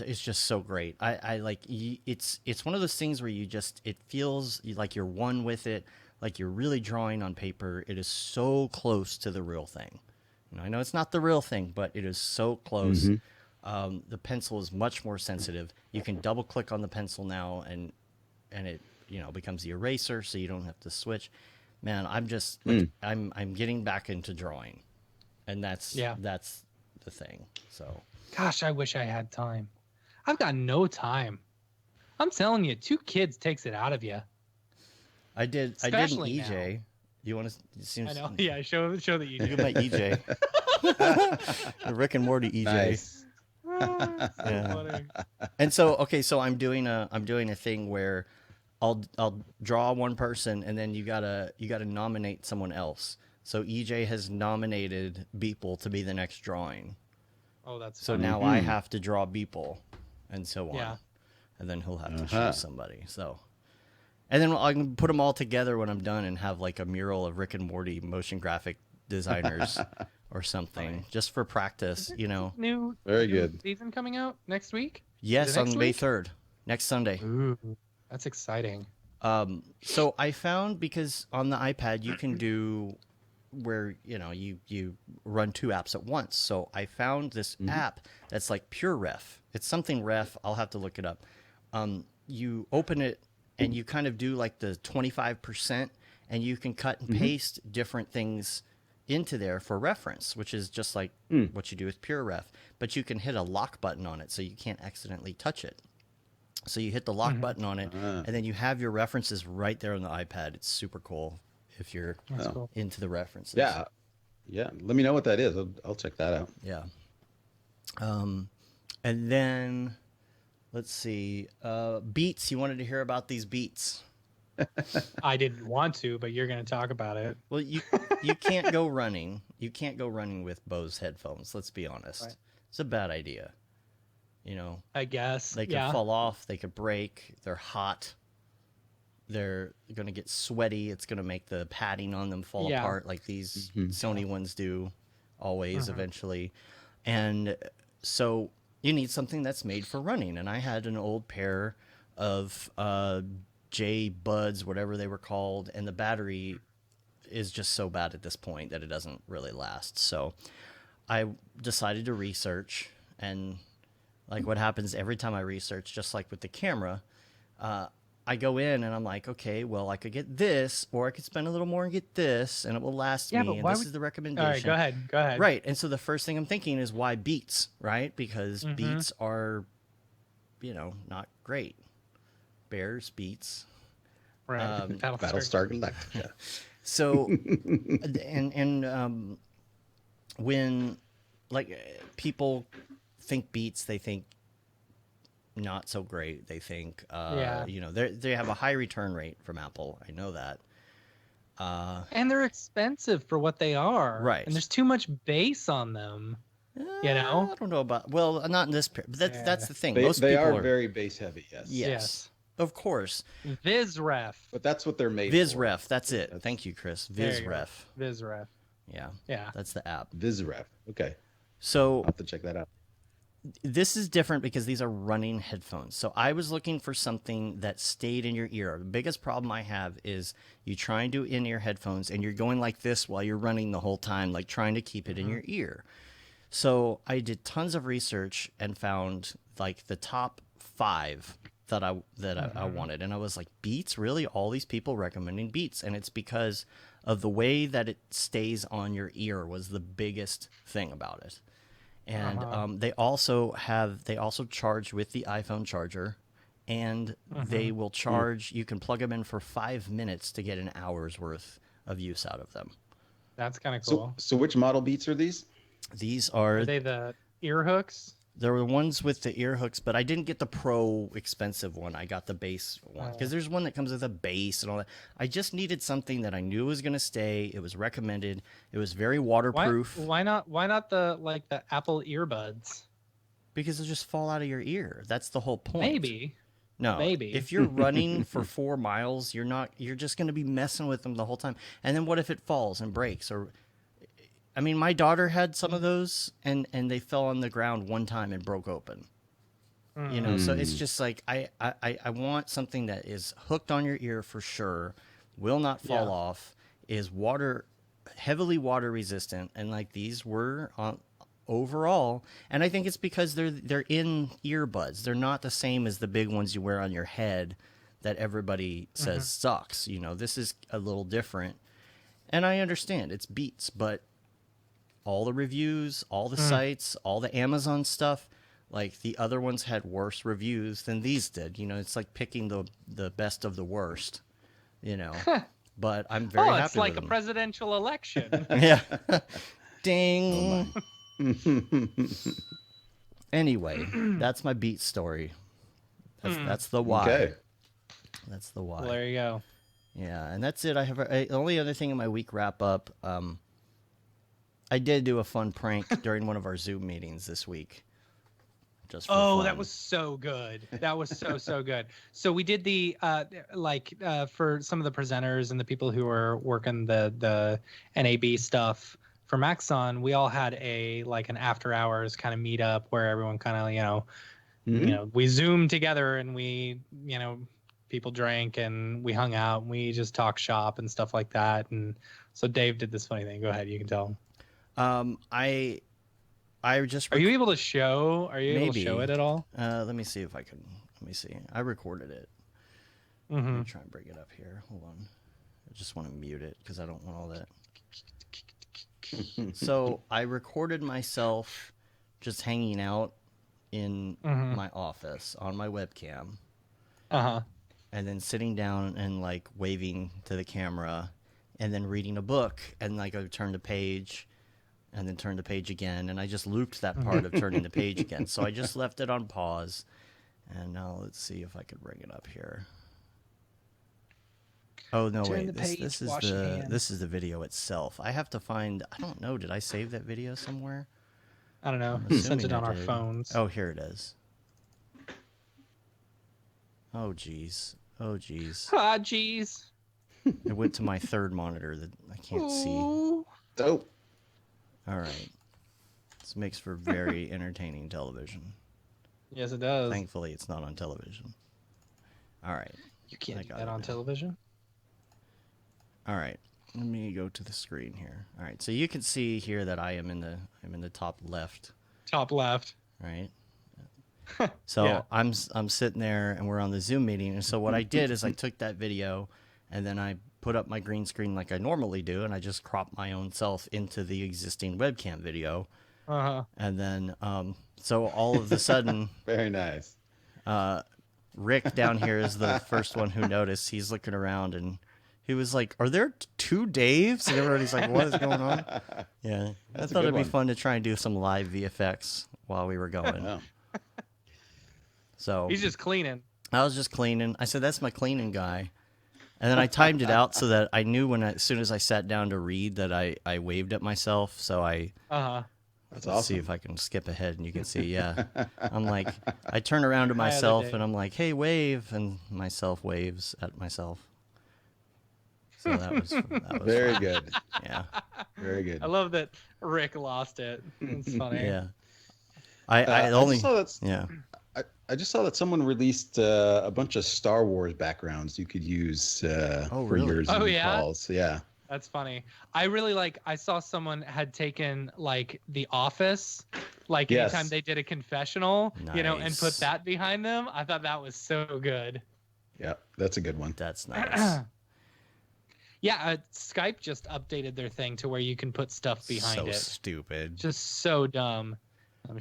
it's just so great. I like it's one of those things where it feels like you're one with it, like you're really drawing on paper. It is so close to the real thing. I know it's not the real thing, but it is so close. The pencil is much more sensitive. You can double click on the pencil now, and it becomes the eraser, so you don't have to switch. Man, I'm just I'm getting back into drawing. And that's the thing. So, gosh, I wish I had time. I've got no time. I'm telling you, 2 kids takes it out of you. I did an EJ. Now. You want to? I know. Yeah, show the EJ. Look at my EJ. The Rick and Morty EJ. Nice. Funny. And so I'm doing a thing where I'll draw one person, and then you gotta nominate someone else. So EJ has nominated Beeple to be the next drawing. Oh, that's so funny. Now I have to draw Beeple, and so on. Yeah. And then he'll have to choose somebody. So, and then I can put them all together when I'm done and have like a mural of Rick and Morty motion graphic designers or something, just for practice. New good season coming out next week. Yes, on May 3rd, next Sunday. Ooh, that's exciting. So I found, because on the iPad you can do where you run 2 apps at once. So I found this app that's like Pure Ref. It's something Ref. I'll have to look it up. You open it and you kind of do like the 25%, and you can cut and paste different things into there for reference, which is just like what you do with Pure Ref. But you can hit a lock button on it so you can't accidentally touch it. So you hit the lock button on it, and then you have your references right there on the iPad. It's super cool if you're into the references. Yeah. Let me know what that is. I'll check that out. Yeah. And then let's see. Beats. You wanted to hear about these beats. I didn't want to, but you're going to talk about it. Well, you can't go running. You can't go running with Bose headphones. Let's be honest. Right. It's a bad idea. I guess they could fall off. They could break. They're hot. they're going to get sweaty. It's going to make the padding on them fall apart like these Sony ones do always eventually. And so you need something that's made for running. And I had an old pair of J Buds, whatever they were called, and the battery is just so bad at this point that it doesn't really last. So I decided to research, and like what happens every time I research, just like with the camera, I go in and I'm like, okay, well, I could get this, or I could spend a little more and get this, and it will last me. And this is the recommendation. All right, go ahead. Right. And so the first thing I'm thinking is why Beats, right? Because Beats are, not great. Bears, Beats. Right. Battlestar Galactica. So, when people think Beats, they think not so great. They think, they have a high return rate from Apple. I know that. And they're expensive for what they are. Right. And there's too much bass on them. I don't know about, not in this pair, but that's the thing. They are very bass heavy. Yes. Of course. VizRef. But that's what they're made VizRef, for. that's it. Thank you, Chris. VizRef. VizRef. Yeah. Yeah. That's the app. VizRef. Okay. So I'll have to check that out. This is different because these are running headphones. So I was looking for something that stayed in your ear. The biggest problem I have is you try and do in-ear headphones and you're going like this while you're running the whole time, like trying to keep it in your ear. So I did tons of research and found like the top 5 that I wanted. And I was like, Beats? Really? All these people recommending Beats. And it's because of the way that it stays on your ear was the biggest thing about it. And they also charge with the iPhone charger, and they will charge. You can plug them in for 5 minutes to get an hour's worth of use out of them. That's kind of cool. So which model Beats are these? These are they the ear hooks? There were ones with the ear hooks, but I didn't get the pro expensive one. I got the base one because there's one that comes with a base and all that. I just needed something that I knew was going to stay. It was recommended. It was very waterproof. Why not the Apple earbuds? Because they'll just fall out of your ear. That's the whole point. Maybe. No. Maybe. If you're running for 4 miles, you're just going to be messing with them the whole time. And then what if it falls and breaks? Or I mean, my daughter had some of those, and they fell on the ground one time and broke open. So it's just like I want something that is hooked on your ear for sure, will not fall off, is heavily water resistant, and like these were overall. And I think it's because they're in earbuds. They're not the same as the big ones you wear on your head that everybody says sucks. This is a little different, and I understand it's Beats, but all the reviews, all the sites, all the Amazon stuff, like the other ones had worse reviews than these did. It's like picking the best of the worst, But I'm very happy it's like with a them. presidential election. Yeah. Ding. Anyway, that's my Beat story. That's the why. Okay. That's the why. Well, there you go. Yeah, and that's it. I have the only other thing in my week wrap up. I did do a fun prank during one of our Zoom meetings this week. Just for fun. That was so good. That was so good. So we did the for some of the presenters and the people who were working the NAB stuff for Maxon, we all had an after hours kind of meetup where everyone kind of we Zoomed together and we people drank and we hung out and we just talked shop and stuff like that. And so Dave did this funny thing. Go ahead, you can tell him. I just Are you able to show? Are you able to show it at all? Let me see if I can. Let me see. I recorded it. Let me try and bring it up here. Hold on. I just want to mute it because I don't want all that. So I recorded myself just hanging out in my office on my webcam. And then sitting down and like waving to the camera and then reading a book and like I would turn the page and then turn the page again. And I just looped that part of turning the page again. So I just left it on pause. And now let's see if I could bring it up here. Oh, no, wait. This is the video itself. I have to find, I don't know. Did I save that video somewhere? I don't know. We sent it on our phones. Oh, here it is. Oh, geez. Oh, geez. Ah, jeez. It went to my third monitor that I can't see. Dope. All right. This makes for very entertaining television. Yes, it does. Thankfully, it's not on television. All right. You can't do that on television. All right. Let me go to the screen here. All right. So you can see here that I'm in the top left. Top left. Right. So yeah. I'm sitting there and we're on the Zoom meeting. And so what I did is I took that video and then I put up my green screen like I normally do, and I just cropped my own self into the existing webcam video. Uh-huh. And then so all of a sudden very nice. Rick down here is the first one who noticed. He's looking around and he was like, "Are there two Daves?" And everybody's like, "What is going on?" Yeah, I thought it'd be fun to try and do some live VFX while we were going. Wow. So he's just cleaning. I was just cleaning. I said, "That's my cleaning guy," and then I timed it out so that I knew as soon as I sat down to read that I waved at myself. So I That's let's awesome. see if I can skip ahead and you can see. Yeah, I'm like, I turn around to myself and I'm like, "Hey, wave," and myself waves at myself. So that was very fun. good. Yeah, very good. I love that Rick lost it. It's funny. Yeah, I only I just saw that someone released a bunch of Star Wars backgrounds you could use for your Zoom calls. Yeah, that's funny. I saw someone had taken like The Office, like anytime they did a confessional, and put that behind them. I thought that was so good. Yeah, that's a good one. That's nice. Yeah, Skype just updated their thing to where you can put stuff behind it. So stupid. Just so dumb.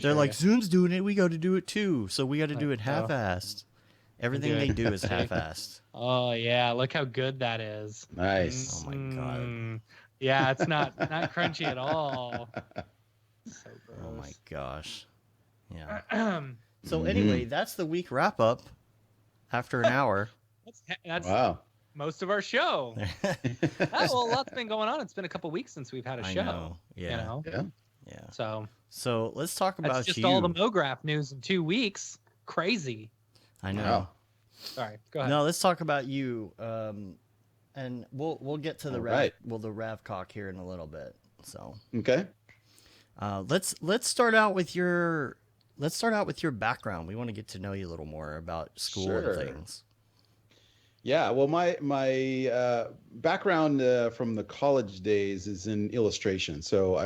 They're like, Zoom's doing it, we got to do it too. So we got to do it half-assed. Everything they do is half-assed. Oh yeah, look how good that is. Nice. Oh my god. Yeah, it's not crunchy at all. So gross. Oh my gosh. Yeah. So anyway, that's the week wrap-up after an hour. That's wow. Most of our show. A lot's been going on. It's been a couple weeks since we've had a show. I know. Yeah. Yeah. So let's talk about just all the Mograph news in 2 weeks. Crazy. I know. Wow. Sorry, go ahead. No, let's talk about you. And we'll get to the the Ravcock here in a little bit. So okay. Let's start out with your background. We want to get to know you a little more about school and things. Yeah, well, my background from the college days is in illustration. So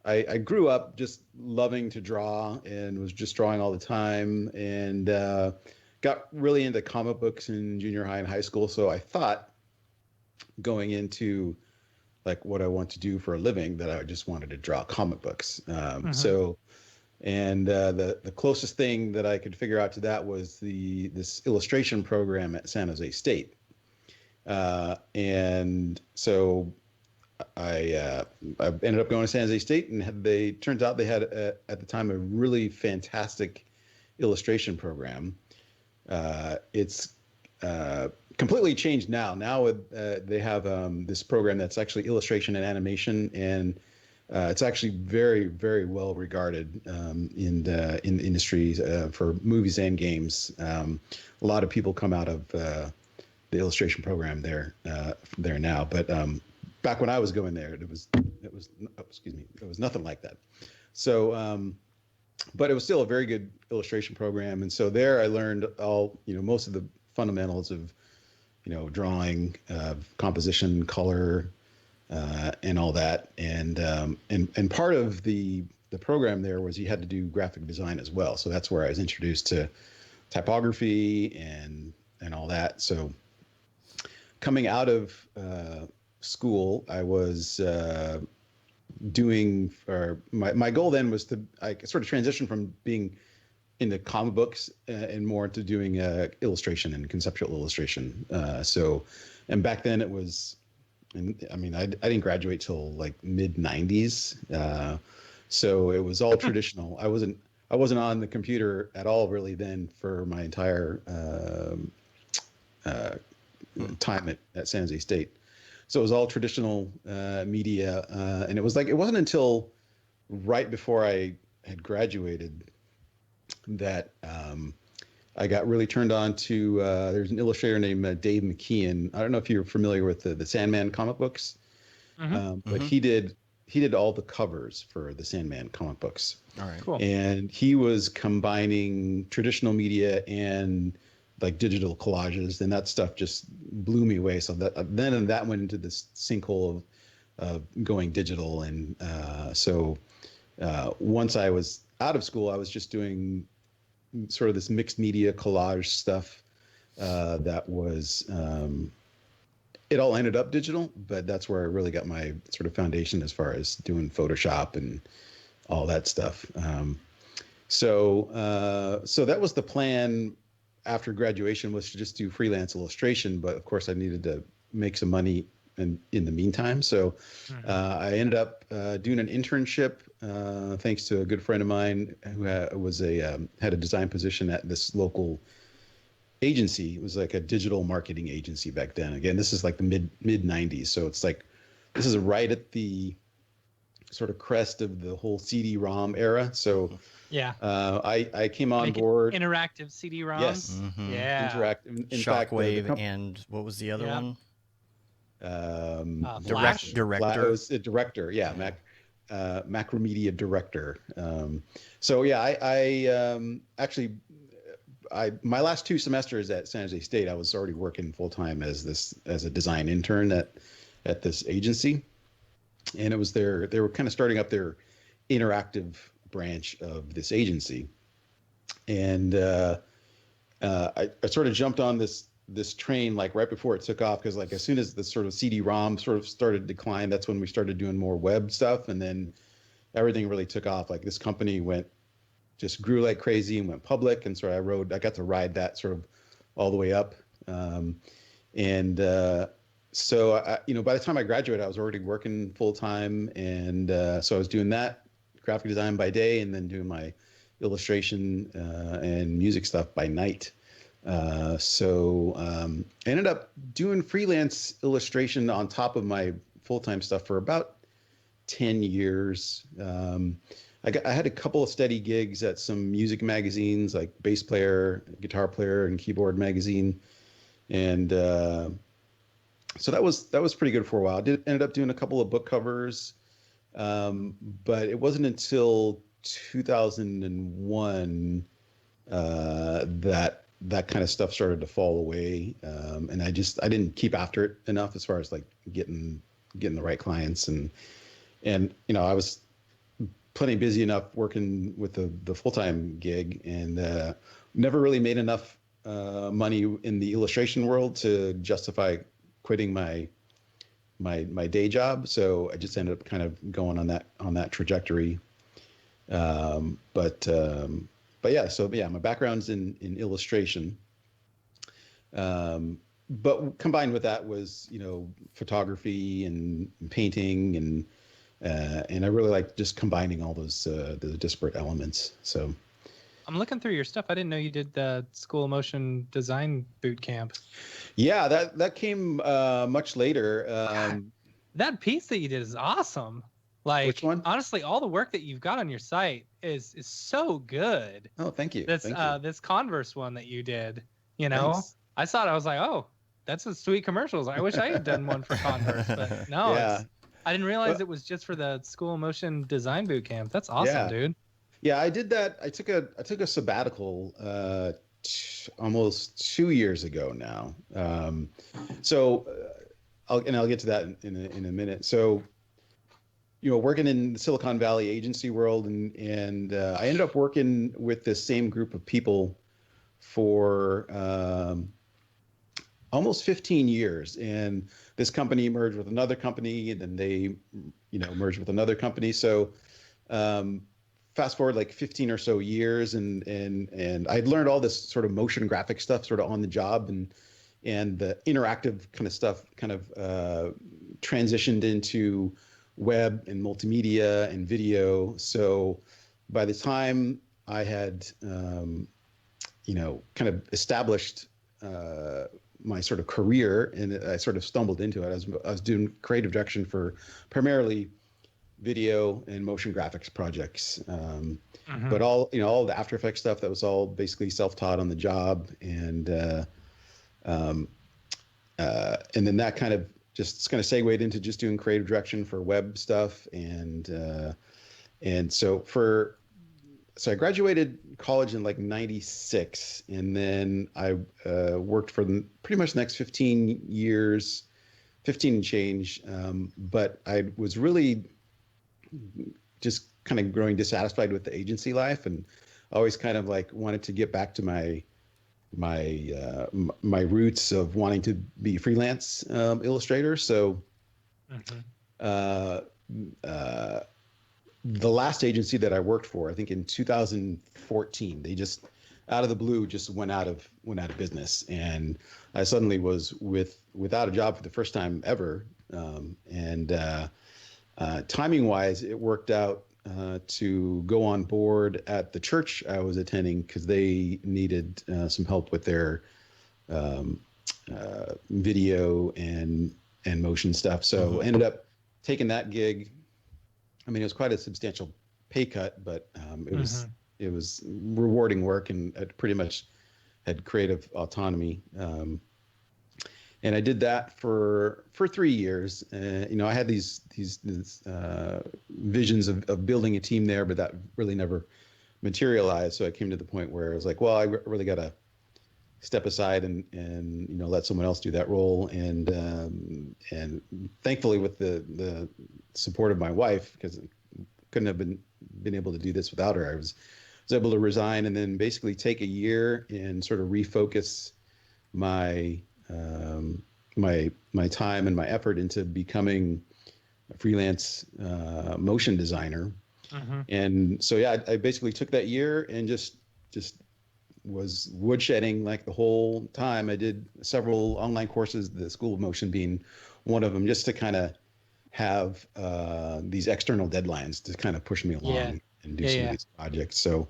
I grew up just loving to draw and was just drawing all the time, and got really into comic books in junior high and high school. So I thought going into like what I want to do for a living that I just wanted to draw comic books. So. And the closest thing that I could figure out to that was this illustration program at San Jose State. And so I ended up going to San Jose State, and turns out they had at the time a really fantastic illustration program. It's completely changed now. Now they have this program that's actually illustration and animation, and it's actually very, very well regarded in the industry for movies and games. A lot of people come out of the illustration program there now. But back when I was going there, it was nothing like that. So, but it was still a very good illustration program. And so there I learned most of the fundamentals of drawing, composition, color. And all that, and part of the program there was you had to do graphic design as well. So that's where I was introduced to typography and all that. So coming out of school, I was doing, or my goal then was I sort of transition from being into comic books and more to doing illustration and conceptual illustration. And back then it was. And I mean, I didn't graduate till like mid '90s, so it was all traditional. I wasn't on the computer at all really then for my entire time at San Jose State. So it was all traditional media, and it wasn't until right before I had graduated that I got really turned on to there's an illustrator named Dave McKeon. I don't know if you're familiar with the Sandman comic books, but he did all the covers for the Sandman comic books. All right. Cool. And he was combining traditional media and like digital collages, and that stuff just blew me away. So that went into this sinkhole of going digital. And so once I was out of school, I was just doing sort of this mixed media collage stuff that was it all ended up digital, but that's where I really got my sort of foundation as far as doing Photoshop and all that stuff. So that was the plan after graduation, was to just do freelance illustration. But of course I needed to make some money in the meantime. So I ended up doing an internship thanks to a good friend of mine who had a design position at this local agency. It was like a digital marketing agency back then. Again, this is like the mid 90s. So it's like, this is right at the sort of crest of the whole CD-ROM era. So yeah, I came on board. Interactive CD-ROM. Yes. Yeah. Interactive. In Shockwave fact, and what was the other one? Flash. Director. It was a director. Yeah. Macromedia director. So yeah, I actually my last 2 semesters at San Jose State, I was already working full time as a design intern at this agency, and it was they were kind of starting up their interactive branch of this agency, and I sort of jumped on this train like right before it took off, because like as soon as the sort of CD-ROM sort of started to decline, that's when we started doing more web stuff, and then everything really took off. Like this company just grew like crazy and went public, and so I got to ride that sort of all the way up, so by the time I graduated, I was already working full time, and so I was doing that graphic design by day, and then doing my illustration and music stuff by night. So I ended up doing freelance illustration on top of my full-time stuff for about 10 years. I had a couple of steady gigs at some music magazines like Bass Player, Guitar Player, and Keyboard Magazine, and so that was pretty good for a while. Ended up doing a couple of book covers, but it wasn't until 2001 that kind of stuff started to fall away, and I didn't keep after it enough as far as like getting the right clients, and I was plenty busy enough working with the full-time gig, and never really made enough money in the illustration world to justify quitting my day job. So I just ended up kind of going on that trajectory. But yeah, so yeah, my background's in illustration. But combined with that was, photography and painting, and I really like just combining all those the disparate elements. So I'm looking through your stuff. I didn't know you did the School of Motion Design boot camp. Yeah, that came much later. That piece that you did is awesome. Like, which one? Honestly, all the work that you've got on your site is so good. Oh, thank you. This Thank you. This Converse one that you did, Thanks. I saw it. I was like, oh, that's a sweet commercials. I wish I had done one for Converse, but no, Yeah. I didn't realize it was just for the School of Motion Design boot camp. That's awesome, dude. Yeah, I did that. I took a sabbatical almost 2 years ago now. I'll get to that in a minute. So, working in the Silicon Valley agency world, and I ended up working with this same group of people for almost 15 years. And this company merged with another company, and then they, merged with another company. So fast forward like 15 or so years, and I'd learned all this sort of motion graphic stuff sort of on the job, and the interactive kind of stuff kind of transitioned into web and multimedia and video. So by the time I had, kind of established my sort of career, and I sort of stumbled into it. I was doing creative direction for primarily video and motion graphics projects. Mm-hmm. But all all the After Effects stuff, that was all basically self-taught on the job, and then that kind of segued into just doing creative direction for web stuff, and so I graduated college in like '96, and then I worked for pretty much the next 15 years, 15 and change. But I was really just kind of growing dissatisfied with the agency life, and always kind of like wanted to get back to my roots of wanting to be freelance illustrator. So the last agency that I worked for, I think in 2014, they just out of the blue just went out of business, and I suddenly was without a job for the first time ever. Timing wise, it worked out to go on board at the church I was attending, because they needed some help with their video and motion stuff. So ended up taking that gig. I mean, it was quite a substantial pay cut, but it was rewarding work, and I pretty much had creative autonomy. And I did that for 3 years. I had these visions of building a team there, but that really never materialized. So I came to the point where I was like, well, I really got to step aside and let someone else do that role. And thankfully, with the support of my wife, because I couldn't have been able to do this without her, I was able to resign, and then basically take a year and sort of refocus my my time and my effort into becoming a freelance motion designer. And so I basically took that year and just was woodshedding like the whole time. I did several online courses, the School of Motion being one of them, just to kind of have these external deadlines to kind of push me along and do some of these projects. So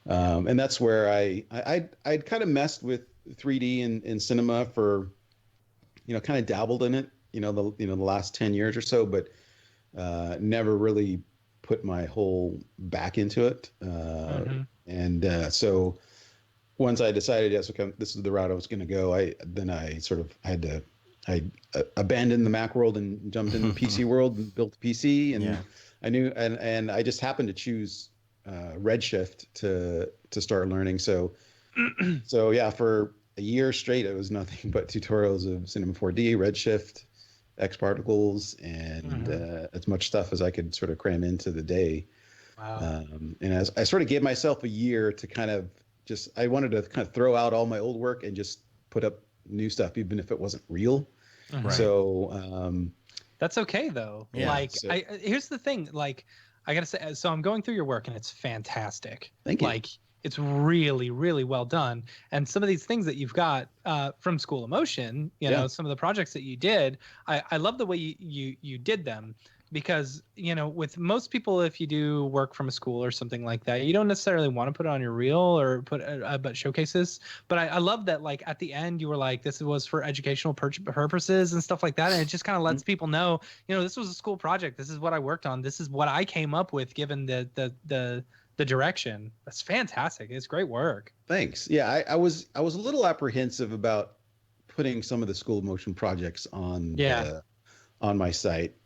and that's where I'd kind of messed with 3D and cinema for, kind of dabbled in it, the last 10 years or so, but never really put my whole back into it. And so once I decided, yes, okay, this is the route I was going to go, I abandoned the Mac world and jumped into the PC world and built a PC. And I knew, and I just happened to choose Redshift to start learning. So for a year straight, it was nothing but tutorials of Cinema 4D, Redshift, X Particles, and as much stuff as I could sort of cram into the day. Wow. And as I sort of gave myself a year to kind of I wanted to kind of throw out all my old work and just put up new stuff, even if it wasn't real. Right. So that's okay though. Yeah. Here's the thing, like, I gotta say, so I'm going through your work and it's fantastic. Thank you. Like, it's really, really well done. And some of these things that you've got from School of Motion, some of the projects that you did, I love the way you did them, because, with most people, if you do work from a school or something like that, you don't necessarily want to put it on your reel or but showcases. But I love that, like, at the end you were like, this was for educational purposes and stuff like that. And it just kind of lets people know, this was a school project. This is what I worked on. This is what I came up with, given the direction. That's fantastic. It's great work. Thanks. Yeah, I was a little apprehensive about putting some of the School of Motion projects on my site,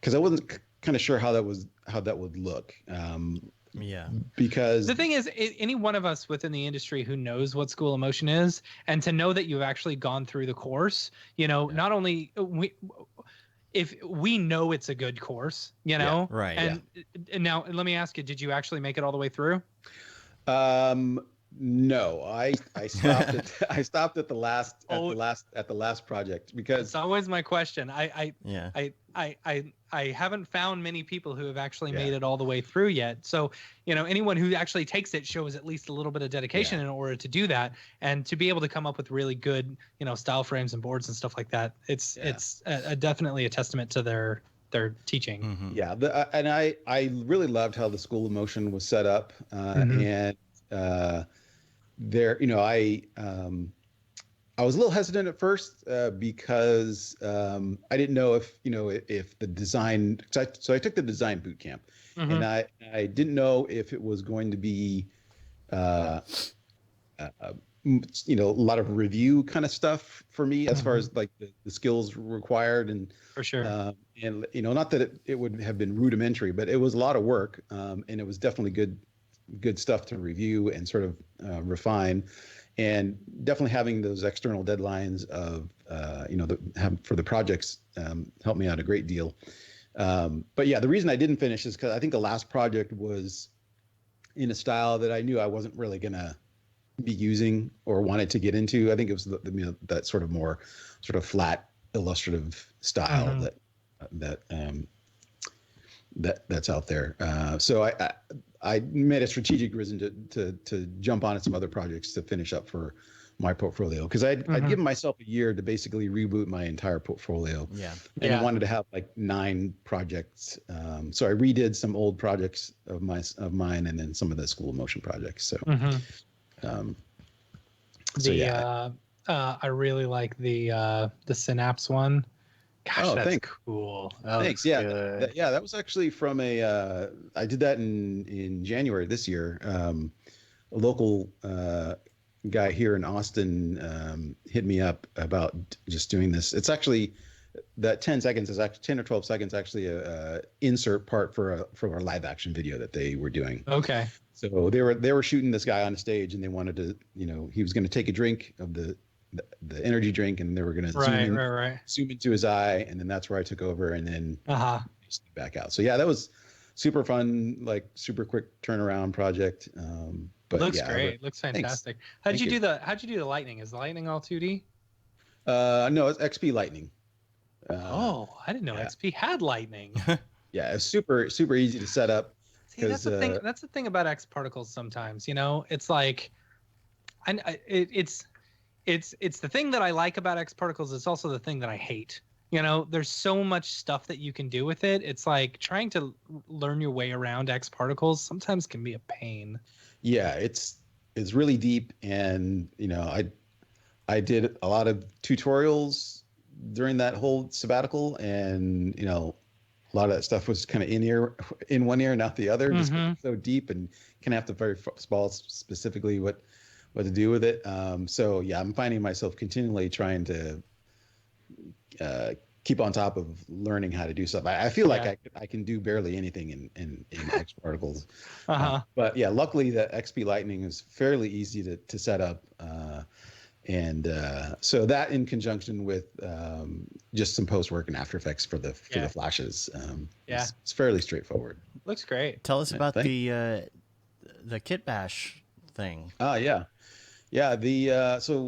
because I wasn't kind of sure how that would look. Because the thing is, any one of us within the industry who knows what School of Motion is, and to know that you've actually gone through the course, not only if we know it's a good course, right. And now let me ask you, did you actually make it all the way through? No, I stopped at the last project, because it's always my question. I haven't found many people who have actually made it all the way through yet. So, anyone who actually takes it shows at least a little bit of dedication in order to do that, and to be able to come up with really good, style frames and boards and stuff like that. It's definitely a testament to their teaching. Yeah. And I really loved how the School of Motion was set up, and there, I was a little hesitant at first because I didn't know if the design. So I took the design boot camp, and I didn't know if it was going to be, a lot of review kind of stuff for me as far as like the skills required, and for sure, and not that it would have been rudimentary, but it was a lot of work, and it was definitely good stuff to review and sort of refine. And definitely having those external deadlines of, for the projects helped me out a great deal. But yeah, the reason I didn't finish is because I think the last project was in a style that I knew I wasn't really going to be using or wanted to get into. I think it was that sort of more sort of flat illustrative style that's out there. So I made a strategic reason to jump on some other projects to finish up for my portfolio, because I'd given myself a year to basically reboot my entire portfolio. And I wanted to have like 9 projects. So I redid some old projects of mine, and then some of the school of motion projects. So, I really like the Synapse one. Gosh, that's cool. Thanks. Yeah, that was actually from I did that in January this year. A local guy here in Austin hit me up about just doing this. It's actually that 10 seconds is actually 10 or 12 seconds actually a insert part for a live action video that they were doing. Okay. So they were shooting this guy on a stage, and they wanted to, he was going to take a drink of the energy drink, and they were going to zoom into his eye, and then that's where I took over, and then back out. So yeah, that was super fun, like super quick turnaround project. But looks great. Looks fantastic. How'd you do the lightning? Is the lightning all 2D? No, it's XP Lightning. I didn't know XP had lightning. Yeah, it's super easy to set up. See, that's the thing. That's the thing about X particles. Sometimes, it's like, it's the thing that I like about X particles. It's also the thing that I hate. There's so much stuff that you can do with it. It's like trying to learn your way around X particles sometimes can be a pain. Yeah, it's really deep, and I did a lot of tutorials during that whole sabbatical, and a lot of that stuff was kind of in one ear and out the other, just so deep, and kind of have to very small specifically what to do with it. So yeah, I'm finding myself continually trying to keep on top of learning how to do stuff. I feel like I can do barely anything in X particles. But yeah, luckily the XP Lightning is fairly easy to set up. And so that, in conjunction with just some post work and After Effects for the flashes, it's fairly straightforward. Looks great. Tell us about the Kitbash thing. So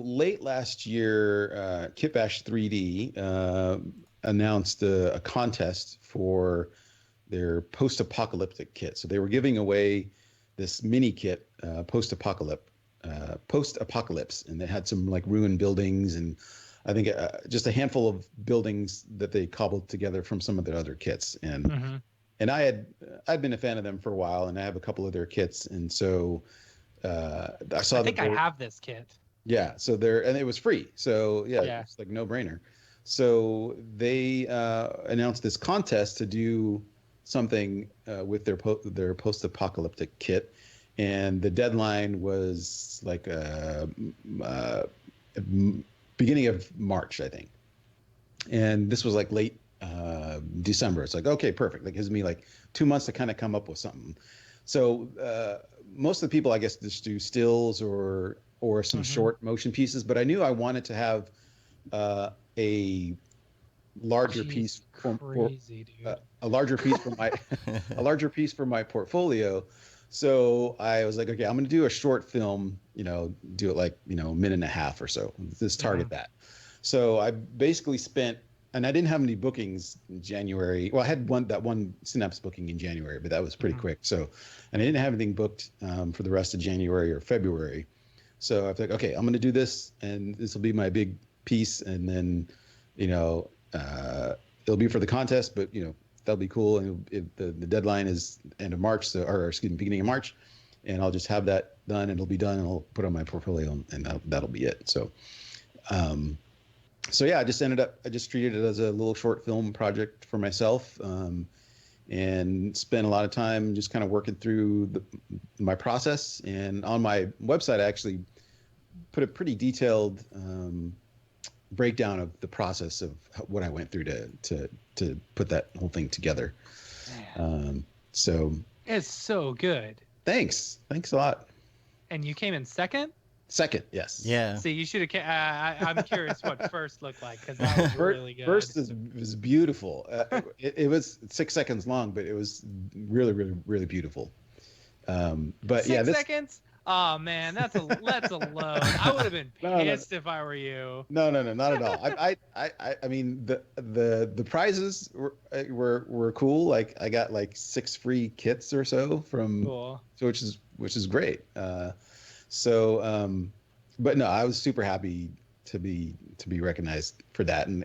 late last year, Kitbash 3D announced a contest for their post-apocalyptic kit. So they were giving away this mini kit, post-apocalypse, and they had some like ruined buildings, and I think just a handful of buildings that they cobbled together from some of their other kits. And and I'd been a fan of them for a while, and I have a couple of their kits, and so I think I have this kit. Yeah, so and it was free, so it's like no brainer. So they announced this contest to do something with their post-apocalyptic kit, and the deadline was like beginning of March, I think. And this was like late December. It's like, okay, perfect. Like, it gives me like 2 months to kind of come up with something. So most of the people, I guess, just do stills or some short motion pieces. But I knew I wanted to have a larger piece a larger piece for my a larger piece for my portfolio. So I was like, okay, I'm going to do a short film, do it like, a minute and a half or so. Just target that. So I basically spent, and I didn't have any bookings in January. Well, I had one Synapse booking in January, but that was pretty quick. So, and I didn't have anything booked for the rest of January or February. So I was like, okay, I'm going to do this, and this will be my big piece. And then, it'll be for the contest, but that'll be cool. And the deadline is end of March, beginning of March, and I'll just have that done, and it'll be done, and I'll put it on my portfolio, and that'll be it. So So yeah, I just treated it as a little short film project for myself, and spent a lot of time just kind of working through my process. And on my website, I actually put a pretty detailed breakdown of the process of what I went through to put that whole thing together. So it's so good. Thanks a lot. And you came in second? Second, yes. Yeah. See, you should have. I'm curious what first looked like, because that was really good. First was beautiful. It was 6 seconds long, but it was really, really, really beautiful. But 6 seconds. Oh man, that's a load. I would have been pissed if I were you. No, not at all. I mean the prizes were cool. Like I got like 6 free kits or so from, cool. So which is great. But no, I was super happy to be recognized for that. And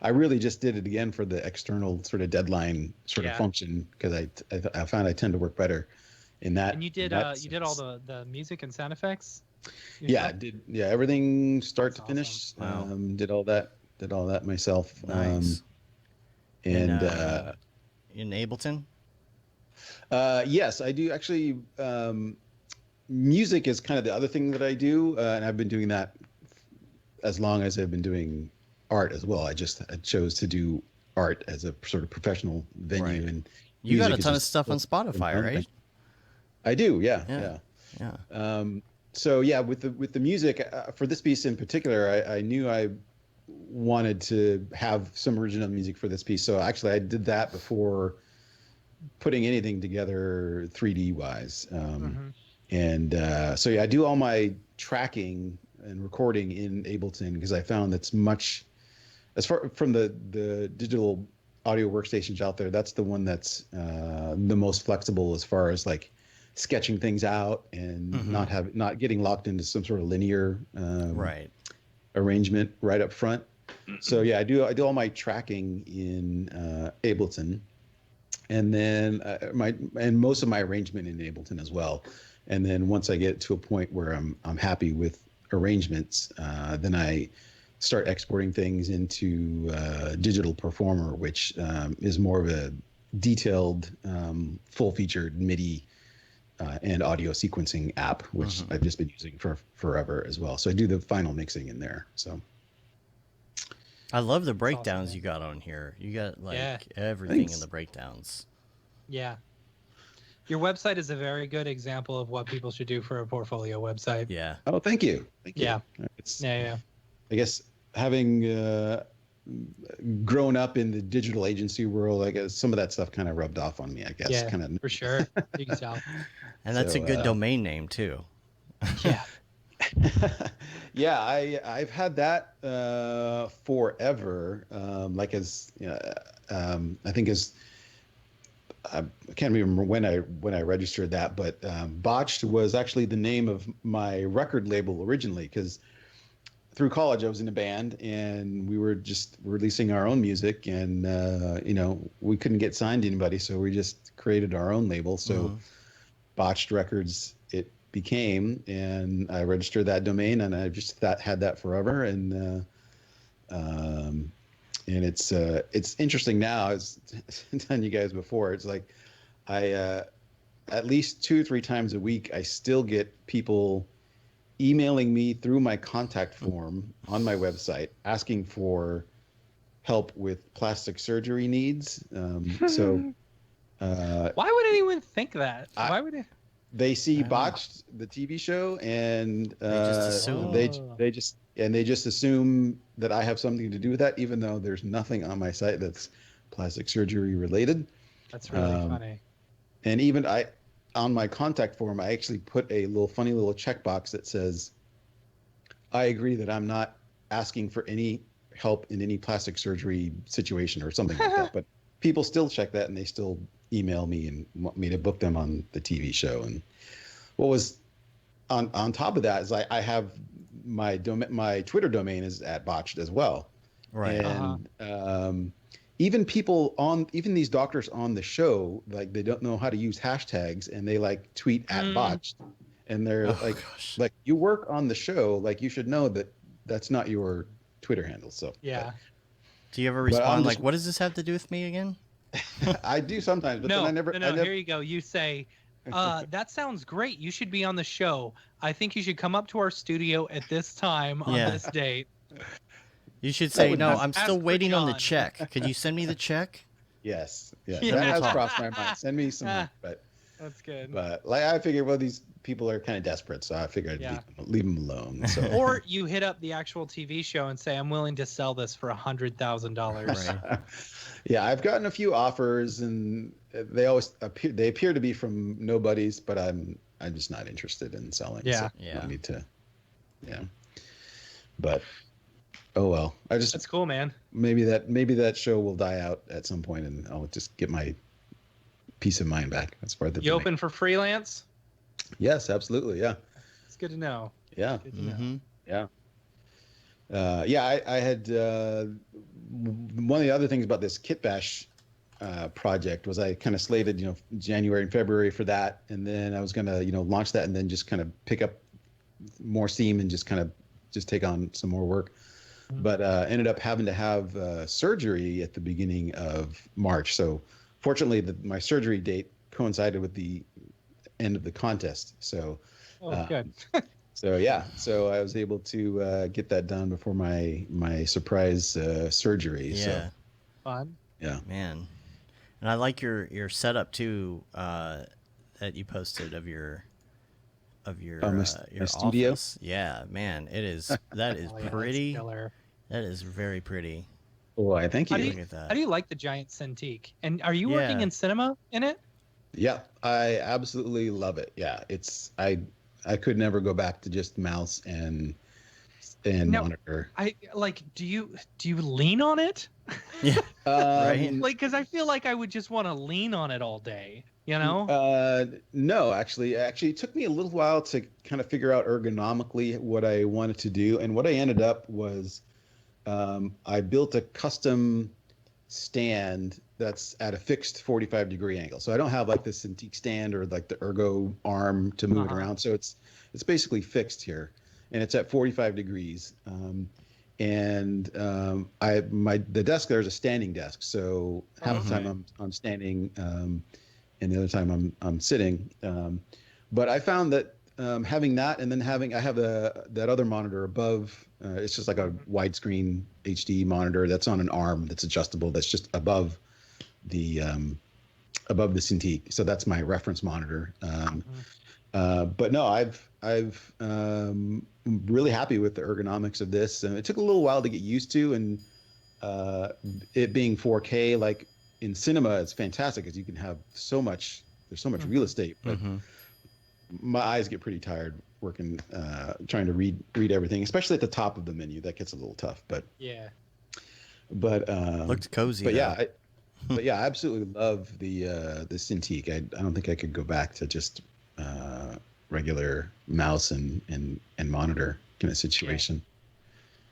I really just did it again for the external sort of deadline sort of function, because I found I tend to work better in that. And you did all the music and sound effects? Yeah, I did. Yeah, everything start to finish. Wow. Did all that myself. Nice. And in Ableton? yes, I do actually. Music is kind of the other thing that I do, and I've been doing that as long as I've been doing art as well. I chose to do art as a sort of professional venue. Right. And you got a ton of stuff on Spotify, right? I do, yeah. So yeah, with the music for this piece in particular, I knew I wanted to have some original music for this piece. So actually, I did that before putting anything together 3D wise. And so yeah, I do all my tracking and recording in Ableton, because I found that's much, as far from the digital audio workstations out there, that's the one that's the most flexible as far as like sketching things out and not getting locked into some sort of linear arrangement right up front. So yeah, I do all my tracking in Ableton, and then most of my arrangement in Ableton as well. And then once I get to a point where I'm happy with arrangements, then I start exporting things into Digital Performer, which is more of a detailed, full-featured MIDI and audio sequencing app, which I've just been using for forever as well. So I do the final mixing in there. So I love the breakdowns you got on here. You got everything in the breakdowns. Yeah. Your website is a very good example of what people should do for a portfolio website. Yeah. Oh, thank you. Yeah. I guess having grown up in the digital agency world, I guess some of that stuff kind of rubbed off on me, I guess. Yeah, for sure. You can tell. And that's a good domain name too. Yeah. Yeah, I've had that forever. I think I can't remember when I registered that, but Botched was actually the name of my record label originally, because through college I was in a band and we were just releasing our own music, and we couldn't get signed to anybody, so we just created our own label. So Botched Records it became, and I registered that domain, and I just had that forever. And it's interesting now, as I've telling you guys before, it's like I at least 2 or 3 times a week I still get people emailing me through my contact form on my website asking for help with plastic surgery needs. So why would anyone think that? Why would it? They see Botched, the TV show, and they just assume that I have something to do with that, even though there's nothing on my site that's plastic surgery related. That's really funny. And even on my contact form, I actually put a funny little checkbox that says, I agree that I'm not asking for any help in any plastic surgery situation or something like that. But people still check that, and they still email me and want me to book them on the TV show. And what was on top of that is I have my Twitter domain is at Botched as well. Right. And even these doctors on the show, like, they don't know how to use hashtags, and they like tweet at Botched, and they're like, you work on the show, like you should know that your Twitter handle. So yeah. Do you ever respond like, "What does this have to do with me again?" I do sometimes, but No, then I never. Here you go. You say, that sounds great. You should be on the show. I think you should come up to our studio at this time on this date. You should say, "No, I'm ask still for waiting on the John." check. Could you send me the check?" Yes, yeah, Yeah. that has crossed my mind. Send me some money, but That's good. But like I figured, well, these people are kind of desperate, so I figured I'd leave them alone. So. Or you hit up the actual TV show and say, "I'm willing to sell this for $100,000." Right. Yeah, I've gotten a few offers, and they always appear to be from nobodies, but I'm just not interested in selling. Yeah, so I don't need to. Yeah, but oh well. That's cool, man. Maybe that show will die out at some point, and I'll just get my peace of mind back. That's part of the. You open for freelance? Yes, absolutely. Yeah. It's good to know. Yeah. Good to know. Yeah. I had one of the other things about this Kitbash project was I kind of slated, January and February for that, and then I was gonna, launch that and then just kind of pick up more steam and just take on some more work. But ended up having to have surgery at the beginning of March. So fortunately, my surgery date coincided with the end of the contest. So, good. So I was able to get that done before my surprise surgery. Yeah. So, fun. Yeah, man. And I like your setup too that you posted of your my studio. Office. Yeah, man, that is pretty. That is very pretty. Oh, thank you. Look at that. How do you like the giant Cintiq? And are you working in cinema in it? Yeah, I absolutely love it. Yeah, I could never go back to just mouse and monitor. Do you lean on it? Yeah. Right. Like, because I feel like I would just want to lean on it all day. No, actually, it took me a little while to kind of figure out ergonomically what I wanted to do, and what I ended up was I built a custom stand that's at a fixed 45-degree angle. So I don't have like the Cintiq stand or like the ergo arm to move it around. So it's basically fixed here, and it's at 45 degrees. The desk there's a standing desk. So half the time I'm standing, and the other time I'm sitting. But I found that having that, and then I have that other monitor above. It's just like a widescreen HD monitor that's on an arm that's adjustable. That's just above the Cintiq. So that's my reference monitor. But no, I've really happy with the ergonomics of this. And it took a little while to get used to, and it being 4K, like in cinema, it's fantastic because you can have there's so much real estate, but my eyes get pretty tired working, trying to read everything, especially at the top of the menu. That gets a little tough, but looked cozy. But yeah, I absolutely love the Cintiq. I don't think I could go back to just regular mouse and monitor kind of situation.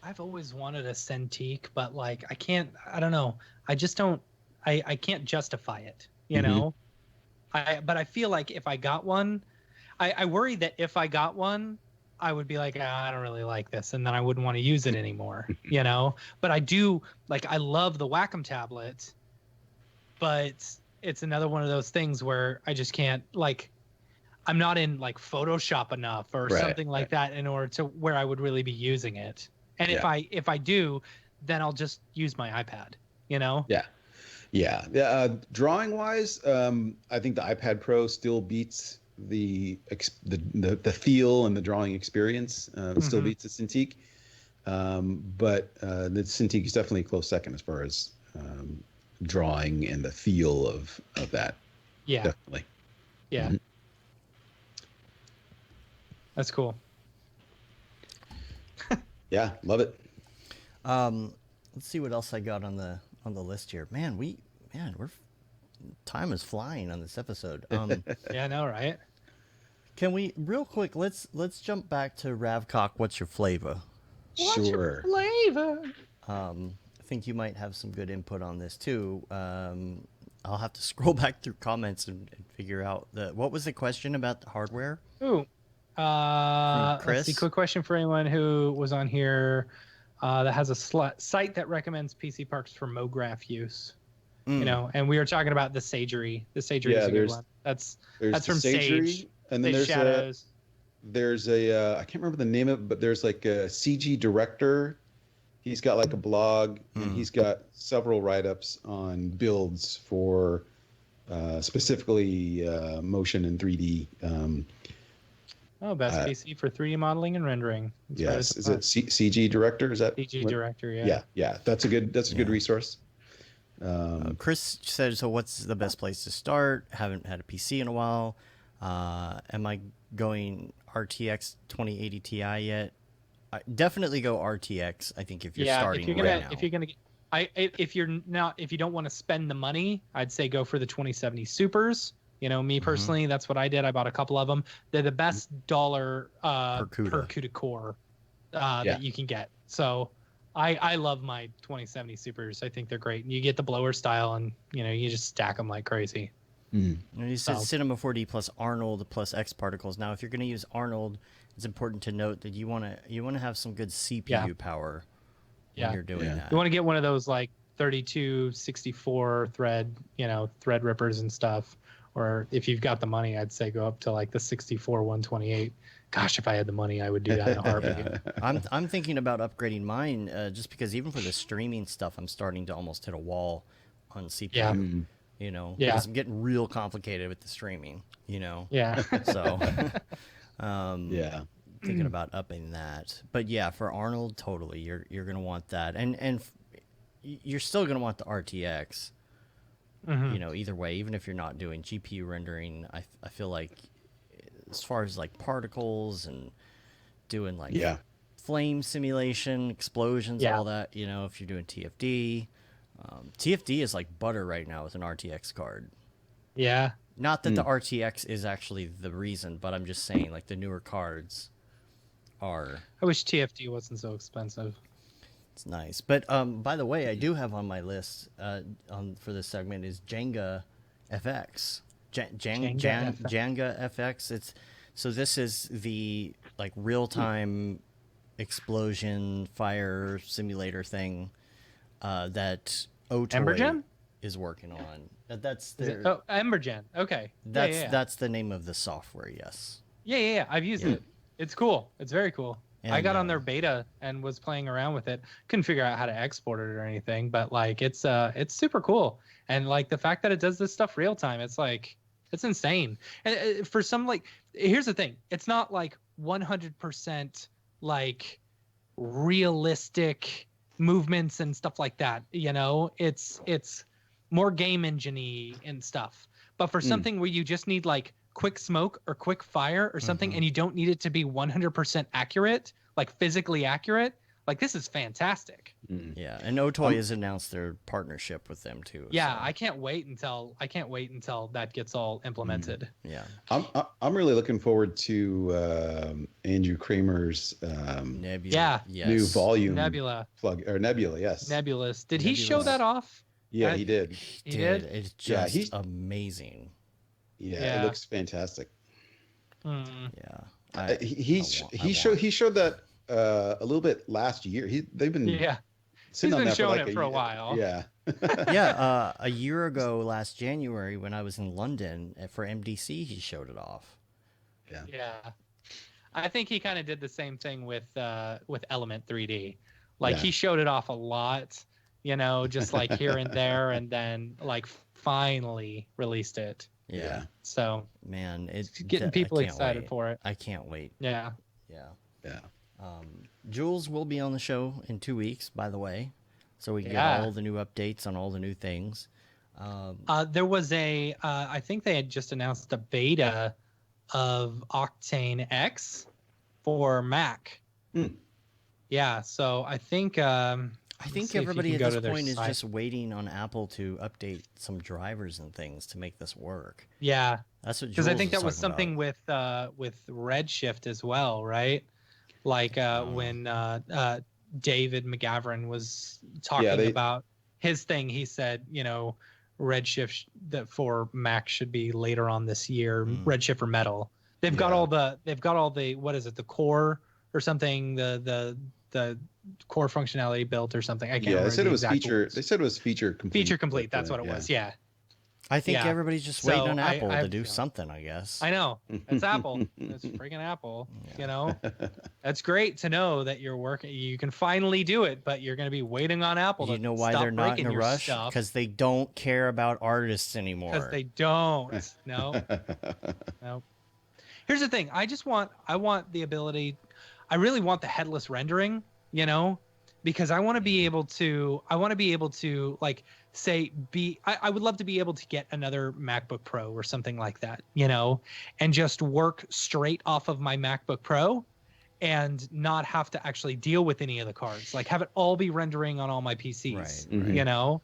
I've always wanted a Cintiq, but like I don't know. I just don't. I can't justify it, know. But I feel like if I got one, I worry that if I got one, I would be like, I don't really like this, and then I wouldn't want to use it anymore, But I do I love the Wacom tablet, but it's another one of those things where I just can't I'm not in Photoshop enough or something like that in order to where I would really be using it. And if I do, then I'll just use my iPad, Yeah. Drawing wise, I think the iPad Pro still beats the feel and the drawing experience. Still beats the Cintiq. But the Cintiq is definitely a close second as far as drawing and the feel of that. Yeah. Definitely. Yeah. Mm-hmm. That's cool. Yeah, love it. Let's see what else I got on the list here. Time is flying on this episode. Yeah, I know, right? Can we real quick? Let's jump back to Ravcock. What's your flavor? What's your flavor? I think you might have some good input on this too. I'll have to scroll back through comments and figure out what was the question about the hardware. Ooh. Let's see. Quick question for anyone who was on here that has a site that recommends PC parks for Mograph use. You know, and we were talking about the Sagery. The Sagery is a good one. That's from Sage. And then there's Shadows. There's I can't remember the name of it, but there's like a CG Director. He's got like a blog, and he's got several write-ups on builds for specifically motion and 3D. Best PC for 3D modeling and rendering. That's yes, is it CG Director? Is that CG Director? Yeah. Yeah. That's a good resource. Chris said, so what's the best place to start? Haven't had a PC in a while. Am I going RTX 2080 Ti yet? Definitely go RTX. I think if you're starting right now. If you don't want to spend the money, I'd say go for the 2070 Supers. You know, me personally, that's what I did. I bought a couple of them. They're the best dollar per CUDA core that you can get. So I love my 2070 Supers. I think they're great. And you get the blower style, and you just stack them like crazy. And he says Cinema 4D plus Arnold plus X particles. Now, if you're going to use Arnold, it's important to note that you want to have some good CPU power when you're doing that. You want to get one of those like 32, 64 thread, thread rippers and stuff. Or if you've got the money, I'd say go up to like the 64 128. Gosh, if I had the money, I would do that in a heartbeat. I'm thinking about upgrading mine just because even for the streaming stuff, I'm starting to almost hit a wall on CPU. Because I'm getting real complicated with the streaming. So thinking about upping that. But yeah, for Arnold, totally, you're gonna want that, and you're still gonna want the RTX. Either way, even if you're not doing GPU rendering, I feel like as far as like particles and doing like flame simulation, explosions, all that, if you're doing TFD, TFD is like butter right now with an RTX card. Yeah. Not that the RTX is actually the reason, but I'm just saying like the newer cards are. I wish TFD wasn't so expensive. It's nice. But by the way, I do have on my list for this segment is Jenga FX. Jenga FX. So this is the like real-time explosion fire simulator thing that Otoy is working on. That's their Embergen. Okay. That's the name of the software, yes. Yeah. I've used it. It's cool. It's very cool. And I got on their beta and was playing around with it. Couldn't figure out how to export it or anything, but like it's super cool. And like the fact that it does this stuff real time, it's insane. And for some, like, here's the thing, it's not like 100% like realistic movements and stuff like that. It's more game engine-y and stuff. But for something where you just need like quick smoke or quick fire or something, and you don't need it to be 100% accurate, like physically accurate, like this is fantastic. Yeah, and Otoy has announced their partnership with them too. Yeah, so. I can't wait until that gets all implemented. Yeah, I'm really looking forward to Andrew Kramer's Nebula. new volume Nebula plug or Nebula. Yes, Nebulous. Did he show that off? Yeah, he did. He did. It's just amazing. Yeah, it looks fantastic. Yeah, he showed that a little bit last year. They've been he's been showing it for a while. Yeah. A year ago, last January, when I was in London for MDC, he showed it off. Yeah. I think he kind of did the same thing with Element 3D. Like he showed it off a lot, just like here and there, and then like finally released it. Yeah. So man, it's getting people excited for it. I can't wait. Yeah. Jules will be on the show in 2 weeks, by the way, so we can get all the new updates on all the new things. There was I think they had just announced a beta of Octane X for Mac. Yeah, so I think everybody at this point is just waiting on Apple to update some drivers and things to make this work. Yeah, that's what. Because I think that was something with Redshift as well, right? Like when David McGavran was talking about his thing, he said, Redshift that for Mac should be later on this year. Redshift for Metal. They've got all the what is it, the core or something, the core functionality built or something. I can't remember. They said it was feature complete. Feature complete. That's what it was. Yeah. I think everybody's just waiting on Apple to do something, I guess. I know. It's Apple. It's freaking Apple. You know, that's great to know that you're working. You can finally do it, but you're going to be waiting on Apple. You know why they're not in a rush? Because they don't care about artists anymore. Because they don't. No. No. Here's the thing. I want the ability. I really want the headless rendering. You know, because I want to be able to like say I would love to be able to get another MacBook Pro or something like that, you know, and just work straight off of my MacBook Pro and not have to actually deal with any of the cards, like have it all be rendering on all my PCs, right. You know.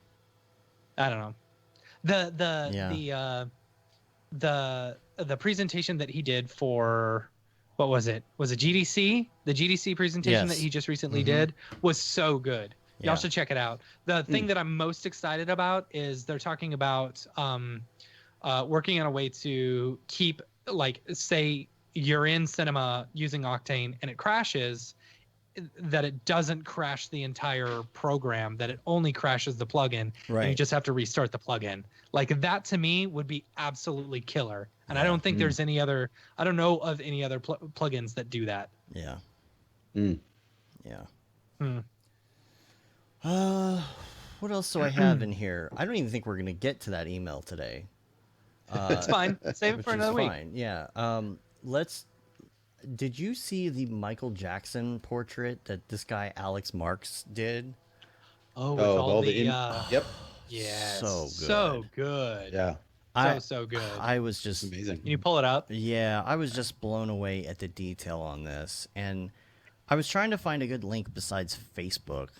I don't know. The presentation that he did for, what was it? Was it GDC? The GDC presentation that he just recently did was so good. Y'all should check it out. The thing that I'm most excited about is they're talking about working on a way to keep, like, say you're in cinema using Octane and it crashes, that it doesn't crash the entire program, that it only crashes the plugin, and you just have to restart the plugin. Like, that to me would be absolutely killer. And I don't think there's any other, I don't know of any other plugins that do that. Yeah. What else do I have in here? I don't even think we're going to get to that email today. It's fine. Save it for another week. Yeah. Did you see the Michael Jackson portrait that this guy Alex Marks did? Oh, with all the yep. Yeah. So good. So good. Yeah. So good. I was just amazing. Can you pull it up? Yeah, I was just blown away at the detail on this, and I was trying to find a good link besides Facebook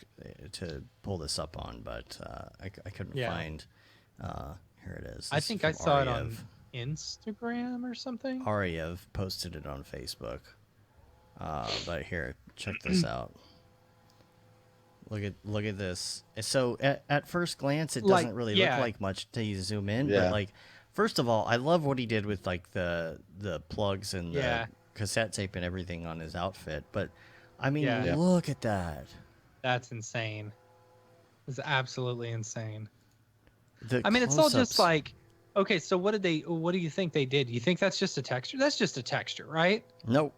to pull this up on, but I couldn't find. Here it is. I think I saw it on Instagram or something. Ariev posted it on Facebook. But here, check this out. Look at this. So at first glance, it doesn't really look like much till you zoom in. Yeah. But like, first of all, I love what he did with like the plugs and the cassette tape and everything on his outfit. But I mean, look at that. That's insane. It's absolutely insane. I mean, it's all just like, okay, so what do you think they did? You think that's just a texture? That's just a texture, right? Nope.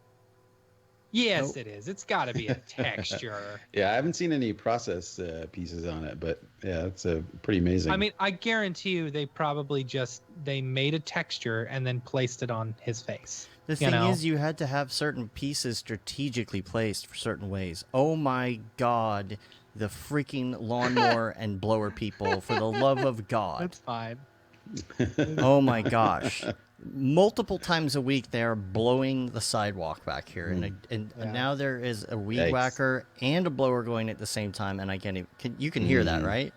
Yes, it is. It's got to be a texture. Yeah, I haven't seen any process pieces on it, but yeah, it's pretty amazing. I mean, I guarantee you they probably they made a texture and then placed it on his face. The thing is, you had to have certain pieces strategically placed for certain ways. Oh my God, the freaking lawnmower and blower people, for the love of God. That's fine. Oh my gosh. Multiple times a week they are blowing the sidewalk back here, and now there is a weed whacker and a blower going at the same time, and I can't even, you can hear that, right?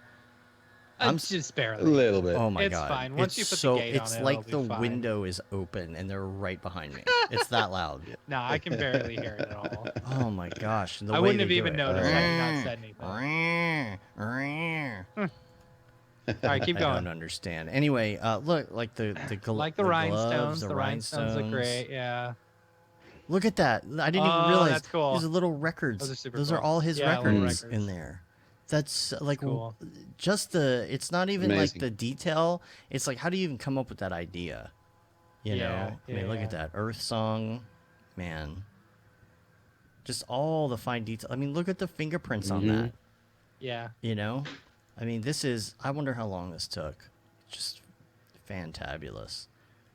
I'm just barely. A little bit. Oh my God. It's fine. Once you put the gate on it, it's like the it'll be fine. window is open and they're right behind me. It's that loud. No, I can barely hear it at all. Oh my gosh. I wouldn't have even noticed had you not said anything. All right, keep going. I don't understand. Anyway, look, like the rhinestones. Gloves, the rhinestones look great. Yeah. Look at that. I didn't even realize. That's cool. These are little records. Those are super Those cool. are all his records in there. That's like cool. Just it's not even amazing. like the detail. It's like, how do you even come up with that idea? You know? I mean, look at that. Earth Song. Man. Just all the fine detail. I mean, look at the fingerprints on that. Yeah. You know? I mean, I wonder how long this took. Just fantabulous.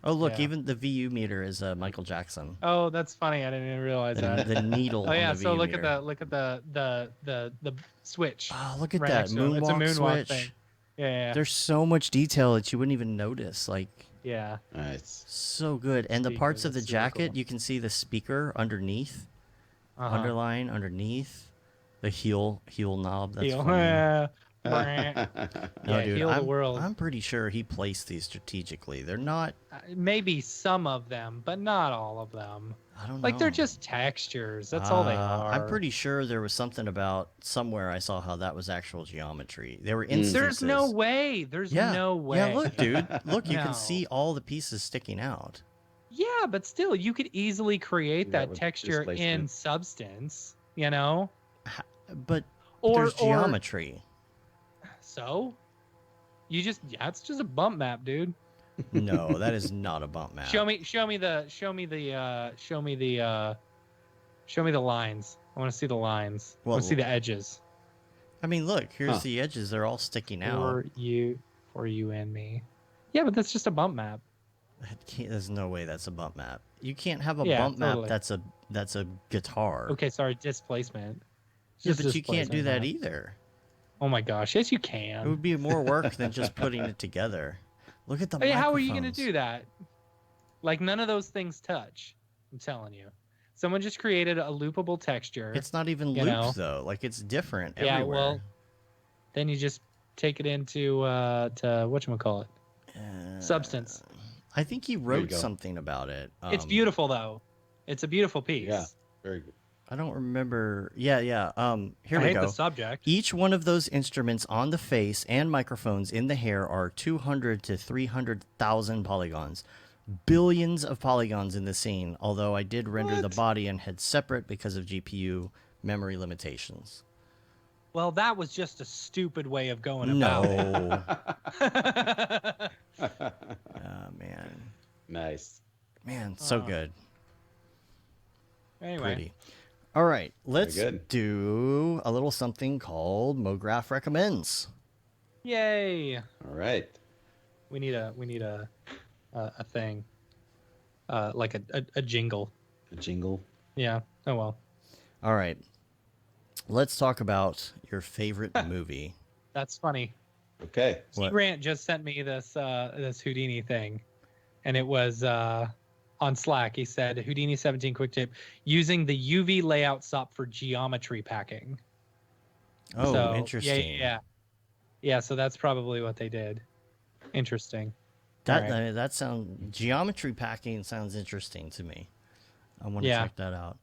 Oh, look, even the VU meter is Michael Jackson. Oh, that's funny. I didn't even realize that. The needle. Oh yeah, on the so VU look meter. at the switch. Oh, look at right that next to it. It's a moonwalk moonwalk switch. thing. Yeah. There's so much detail that you wouldn't even notice. Like, Yeah. Nice. so good. And the Speaker, parts of the that's super jacket, cool. you can see the speaker underneath, underline underneath the heel knob. That's Heel. funny. No, Dude, heal the world. I'm pretty sure he placed these strategically. They're not. Maybe some of them, but not all of them. I don't know. Like, they're just textures. That's all they are. I'm pretty sure there was something about somewhere I saw how that was actual geometry. There were instances. There's no way. There's no way. Yeah, look, dude. Look, you No. can see all the pieces sticking out. Yeah, but still, you could easily create Yeah, that with texture in displacement. Substance, you know? But Or there's geometry. So it's just a bump map, dude. No, that is not a bump map. Show me the lines. I want to see the lines. I want to see the edges. I mean, look, here's the edges. They're all sticking out. For you and me. Yeah, but that's just a bump map. There's no way that's a bump map. You can't have a Yeah, bump totally. map that's a guitar. Okay, sorry, displacement. Yeah, but you can't do that either. Oh my gosh, yes you It can. would be more work than just putting it together. Look at the microphones. How are you going to do that? Like, none of those things touch. I'm telling you. Someone just created a loopable texture. It's not even looped, though. Like, it's different everywhere. Yeah, well, then you just take it into, to whatchamacallit? Substance. I think he wrote something about it. It's beautiful, though. It's a beautiful piece. Yeah, very good. I don't remember. Yeah. Here I we hate go. the subject. Each one of those instruments on the face and microphones in the hair are 200 to 300,000 polygons. Billions of polygons in the scene, although I did render the body and head separate because of GPU memory limitations. Well, that was just a stupid way of going about it. Oh, man. Nice. Man, so good. Anyway. Pretty. All right, let's do a little something called Mograph Recommends. Yay! All right. We need a thing, like a jingle. A jingle. Yeah. Oh well. All right. Let's talk about your favorite movie. That's funny. Okay. Grant just sent me this this Houdini thing, and it was on Slack. He said Houdini 17 quick tip using the UV layout SOP for geometry packing. Oh, so, interesting. Yeah. So that's probably what they did. Interesting. That geometry packing sounds interesting to me. I want to check that out.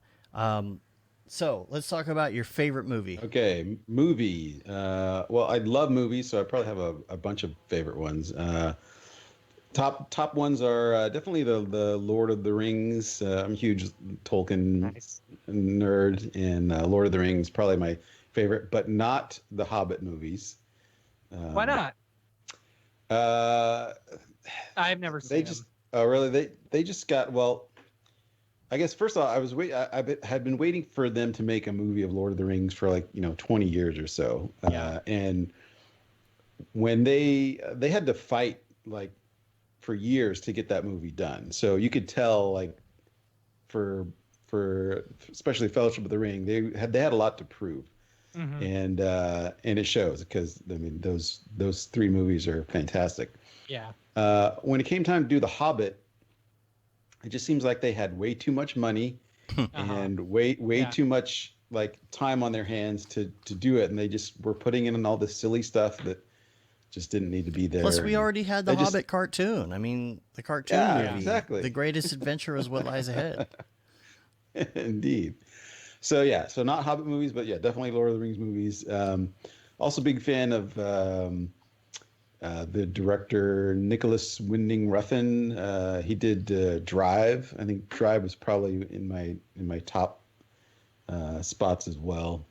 So let's talk about your favorite movie. Okay, movie. Well, I love movies, so I probably have a bunch of favorite ones. Top ones are definitely the Lord of the Rings. I'm a huge Tolkien nerd, and Lord of the Rings probably my favorite, but not the Hobbit movies. Why not? I've never seen them. Oh, really? They just got, well, I guess first of all, I had been waiting for them to make a movie of Lord of the Rings for 20 years or so. And when they had to fight for years to get that movie done. So you could tell for especially Fellowship of the Ring, they had a lot to prove. Mm-hmm. And it shows, because I mean those three movies are fantastic. Yeah. When it came time to do The Hobbit, it just seems like they had way too much money and way too much time on their hands to do it, and they just were putting in all this silly stuff that just didn't need to be there. Plus, we already had the Hobbit cartoon. I mean, the cartoon movie. Exactly. The greatest adventure is what lies ahead. Indeed. So not Hobbit movies, but definitely Lord of the Rings movies. Also big fan of the director Nicholas Winding Refn. He did Drive. I think Drive was probably in my top spots as well.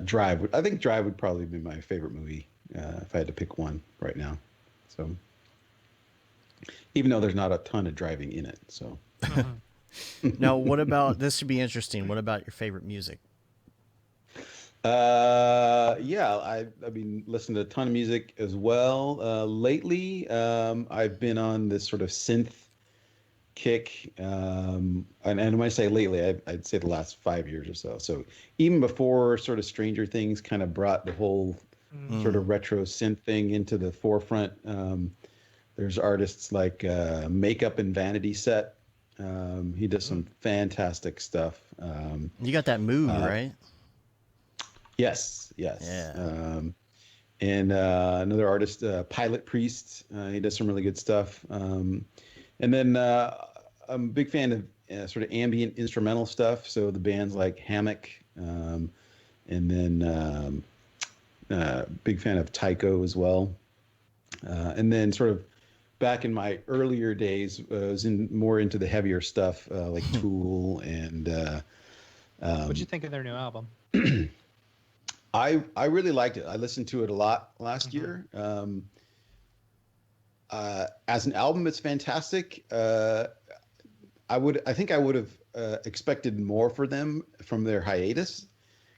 Drive. I think Drive would probably be my favorite movie if I had to pick one right now. So, even though there's not a ton of driving in it, so. Now, what about, this should be interesting, what about your favorite music? I mean, listen to a ton of music as well. Lately, I've been on this sort of synth kick. And when I say lately, I'd say the last 5 years or so. So even before sort of Stranger Things kind of brought the whole sort of retro synth thing into the forefront, there's artists like Makeup and Vanity Set. He does some fantastic stuff. You got that Mood, right? Yes. Yeah. And another artist, Pilot Priest, he does some really good stuff. And then I'm a big fan of sort of ambient instrumental stuff. So the bands like Hammock, and then big fan of Tycho as well. And then sort of back in my earlier days, was more into the heavier stuff, like Tool and. What'd you think of their new album? I really liked it. I listened to it a lot last year. As an album, it's fantastic. I think I would have expected more for them from their hiatus,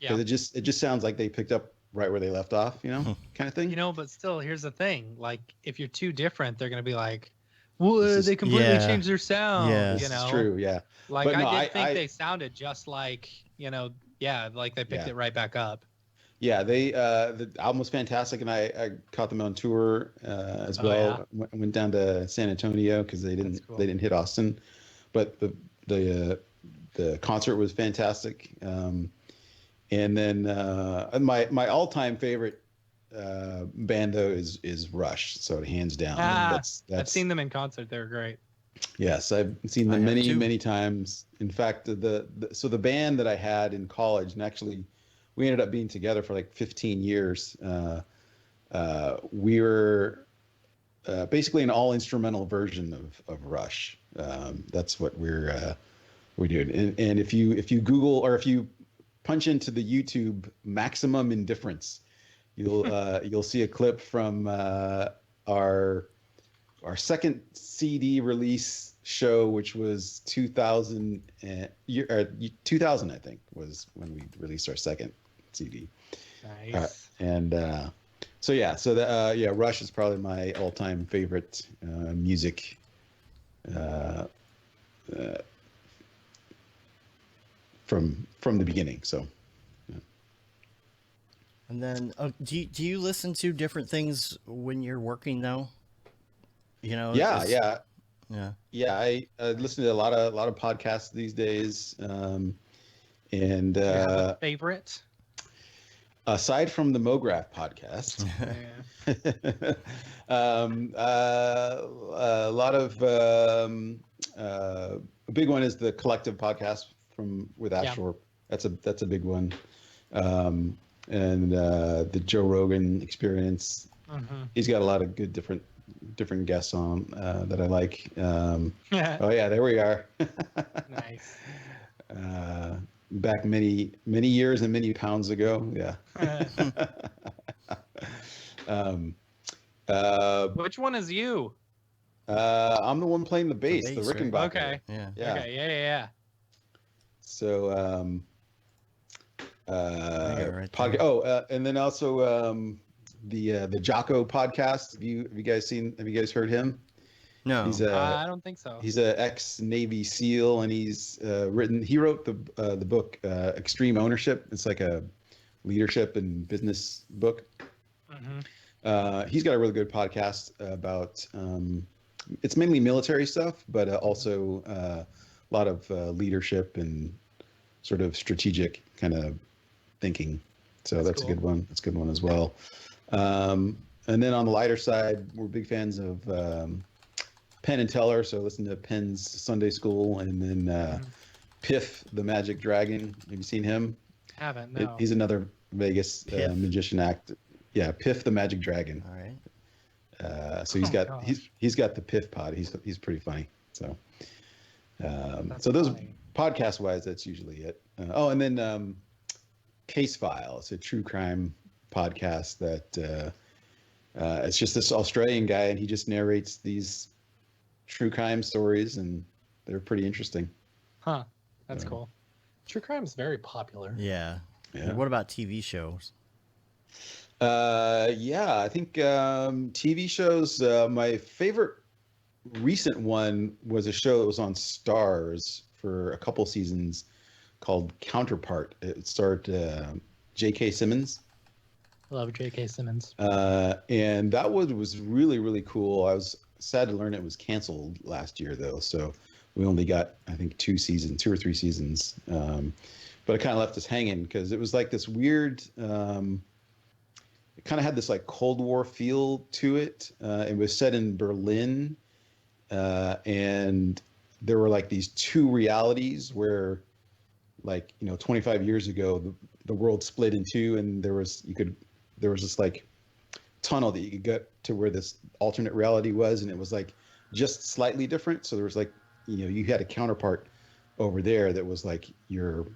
because it just sounds like they picked up right where they left off, kind of thing. But still, here's the thing: like, if you're too different, they're gonna be like, "Well, they completely changed their sound." Yeah, this is true. Yeah, like but I did think they sounded just like like they picked it right back up. Yeah, the album was fantastic, and I caught them on tour as well. Yeah. Went down to San Antonio because they didn't hit Austin, but the concert was fantastic. And then my all-time favorite band though is Rush. So hands down, that's I've seen them in concert. They're great. Yes, I've seen them many times. In fact, the band that I had in college, and actually we ended up being together for like 15 years. We were basically an all-instrumental version of Rush. That's what we're doing. And if you Google, or if you punch into the YouTube Maximum Indifference, you'll see a clip from our second CD release show, which was 2000, I think, was when we released our second CD. Nice. Rush is probably my all-time favorite music from the beginning. So. Yeah. And then, do you listen to different things when you're working now? Yeah. I listen to a lot of podcasts these days. And you have a favorite? Aside from the Mograph podcast, a lot of a big one is the Collective podcast with Ashore. That's a big one. And the Joe Rogan Experience. He's got a lot of good different guests on that I like. Oh yeah, there we are. Nice. Back many years and many pounds ago. Yeah. Which one is you? I'm the one playing the bass, the Rickenbacker. Right? Okay. Yeah. Okay. Yeah. So and then also the Jocko podcast. Have you guys heard him? No, I don't think so. He's an ex-Navy SEAL, and he wrote the book Extreme Ownership. It's like a leadership and business book. He's got a really good podcast about it's mainly military stuff, but also a lot of leadership and sort of strategic kind of thinking. So that's cool. A good one. That's a good one as well. And then on the lighter side, we're big fans of Penn and Teller, so listen to Penn's Sunday School, and then Piff the Magic Dragon. Have you seen him? Haven't. No. He's another Vegas magician act. Yeah, Piff the Magic Dragon. All right. So he's got the Piff pod. He's pretty funny. So those podcast wise, that's usually it. And then Case File. It's a true crime podcast that it's just this Australian guy, and he just narrates these true crime stories, and they're pretty interesting. That's cool. True crime is very popular. Yeah. What about TV shows? I think TV shows, my favorite recent one was a show that was on Stars for a couple seasons called Counterpart. It starred J.K. Simmons. Love J.K. Simmons. And that was really, really cool. I was sad to learn it was canceled last year, though. So we only got, I think, 2 or 3 seasons. But it kind of left us hanging because it was like this weird, it kind of had this like Cold War feel to it. It was set in Berlin. And there were like these 2 realities where, like, 25 years ago, the world split in 2, and there was this like tunnel that you could get to where this alternate reality was, and it was like just slightly different. So there was like, you had a counterpart over there that was like your,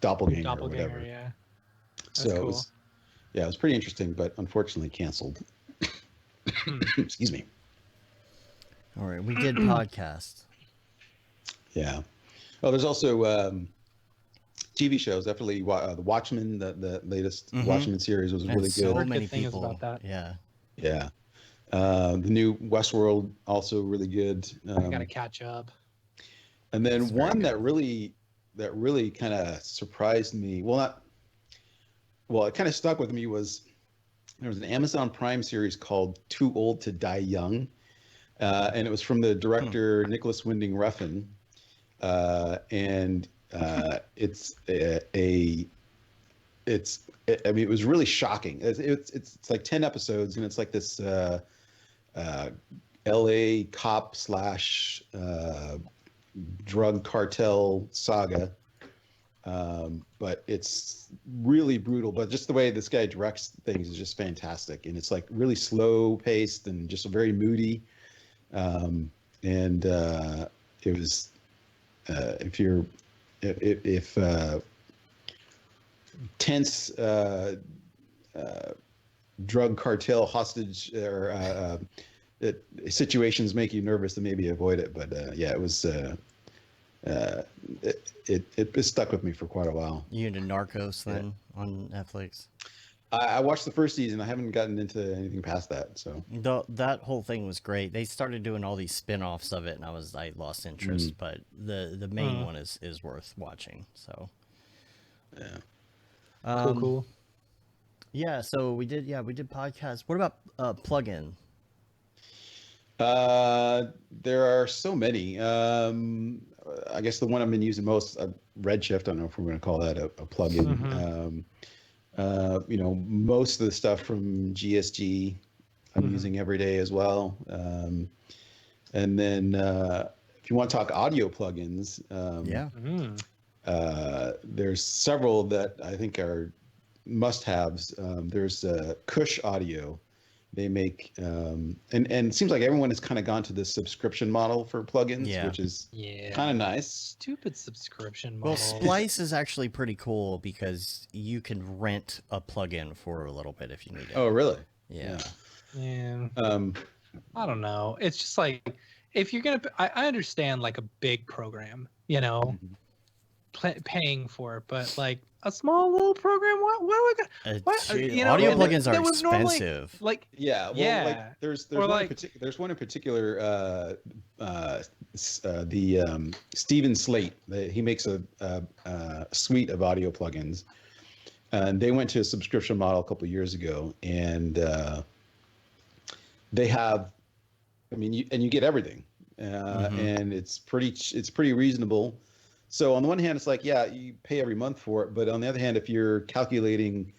doppelganger or whatever. Yeah. That's so cool. it was pretty interesting, but unfortunately canceled. Excuse me. All right, we did podcast. Yeah. Oh, there's also TV shows. Definitely, the Watchmen, the latest Watchmen series was really good. So many things people about that. Yeah. Yeah. The new Westworld also really good. I gotta catch up. And then one that really kind of surprised me. Well, it kind of stuck with me was there was an Amazon Prime series called Too Old to Die Young, and it was from the director Nicholas Winding Refn, and it's it was really shocking. It's like 10 episodes, and it's like this LA cop / drug cartel saga. But it's really brutal, but just the way this guy directs things is just fantastic. And it's like really slow paced and just very moody. And it was, if tense drug cartel hostage or situations make you nervous, then maybe avoid it. But it was it stuck with me for quite a while. You into Narcos then on Netflix? I watched the first season. I haven't gotten into anything past that. So that whole thing was great. They started doing all these spin-offs of it, and I lost interest. But the main one is worth watching. So yeah, Cool. Yeah, so we did podcasts. What about plugin? there are so many. I guess the one I've been using most, Redshift. I don't know if we're going to call that a plugin. Most of the stuff from GSG I'm using every day as well. And then if you want to talk audio plugins, there's several that I think are must-haves. There's Cush Audio. They make and it seems like everyone has kind of gone to this subscription model for plugins, which is kind of nice. Stupid subscription model. Well, Splice is actually pretty cool because you can rent a plugin for a little bit if you need it. Oh, really? Yeah. Yeah. I don't know. It's just like if you're gonna, I understand like a big program, paying for it, but like a small little program, what are we gonna? Audio plugins are expensive. Like there's one in particular. Steven Slate. He makes a suite of audio plugins, and they went to a subscription model a couple of years ago, and they have, you get everything, and it's pretty reasonable. So on the one hand, it's like, you pay every month for it. But on the other hand, if you're calculating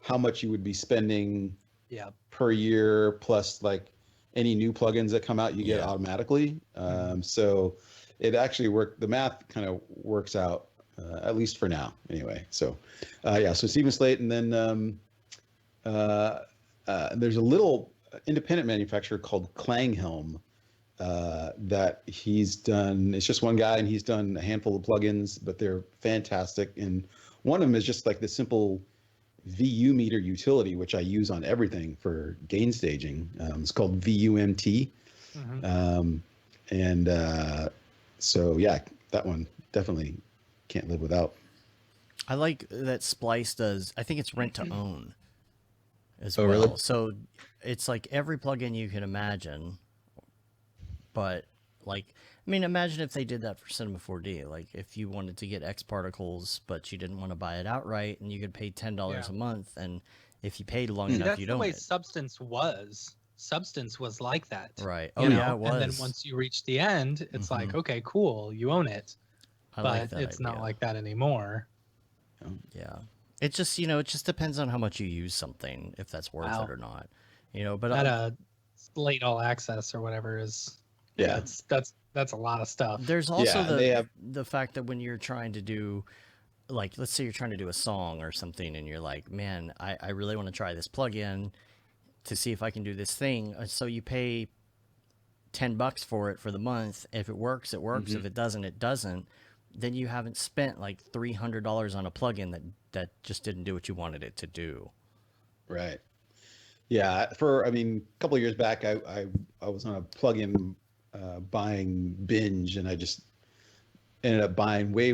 how much you would be spending per year, plus like any new plugins that come out, you get automatically. So it actually the math kind of works out, at least for now anyway. So, so Steven Slate. And then there's a little independent manufacturer called Klanghelm. That he's done. It's just one guy, and he's done a handful of plugins, but they're fantastic. And one of them is just like the simple VU meter utility, which I use on everything for gain staging. It's called VUMT. So that one definitely can't live without. I like that Splice does. I think it's rent to own as well. Really? So it's like every plugin you can imagine. But imagine if they did that for Cinema 4D. Like if you wanted to get X particles, but you didn't want to buy it outright, and you could pay $10 a month, and if you paid long enough, you'd own it. That's the way Substance was. Substance was like that. Right. Oh yeah, it was. And then once you reach the end, it's like, okay, cool, you own it. But it's not like that anymore. Yeah. It just, it just depends on how much you use something, if that's worth it or not. But that Slate All Access or whatever is. Yeah, that's a lot of stuff. There's also the fact that when you're trying to do, like, let's say you're trying to do a song or something, and you're like, man, I really want to try this plugin. to see if I can do this thing. So you pay $10 for it for the month. If it works, it works. Mm-hmm. If it doesn't, it doesn't. Then you haven't spent like $300 on a plugin that just didn't do what you wanted it to do. Right. Yeah. A couple of years back, I was on a plugin buying binge, and I just ended up buying way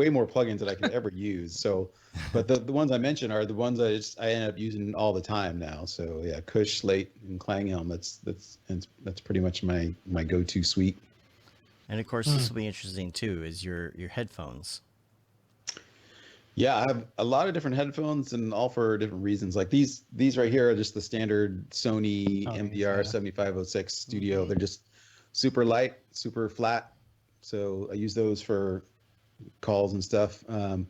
more plugins than I could ever use. So, but the ones I mentioned are the ones I end up using all the time now. So yeah, Kush, Slate, and Klanghelm. That's pretty much my go-to suite. And of course, this will be interesting too, is your headphones. Yeah, I have a lot of different headphones, and all for different reasons. Like these right here are just the standard Sony MDR 7506 Studio. They're just super light, super flat. So I use those for calls and stuff. And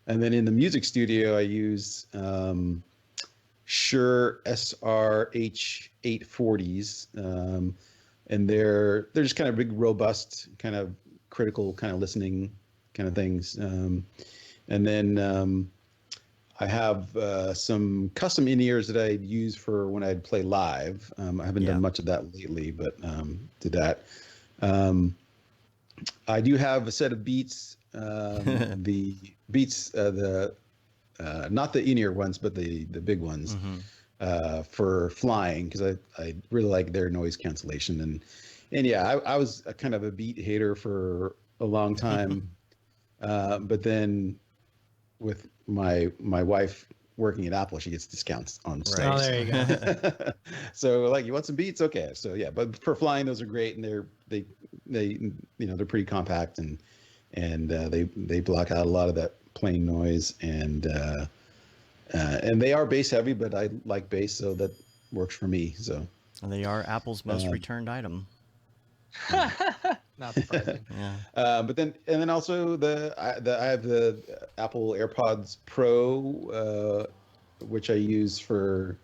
then in the music studio, I use Shure SRH 840s. And they're just kind of big, robust, kind of critical, kind of listening kind of things. And then I have some custom in-ears that I use for when I'd play live. I haven't done much of that lately, but did that. I do have a set of Beats, the Beats, not the in-ear ones, but the big ones for flying, because I really like their noise cancellation. And yeah, I was a kind of a Beat hater for a long time, but then with my wife working at Apple, she gets discounts on stuff. Oh, there you go. So like, you want some Beats? Okay. So yeah, but for flying, those are great, and they they're pretty compact, and they block out a lot of that plane noise, and they are bass heavy, but I like bass, so that works for me. So And they are Apple's most returned item. Not surprising. Yeah. But then also I have the Apple AirPods Pro, which I use for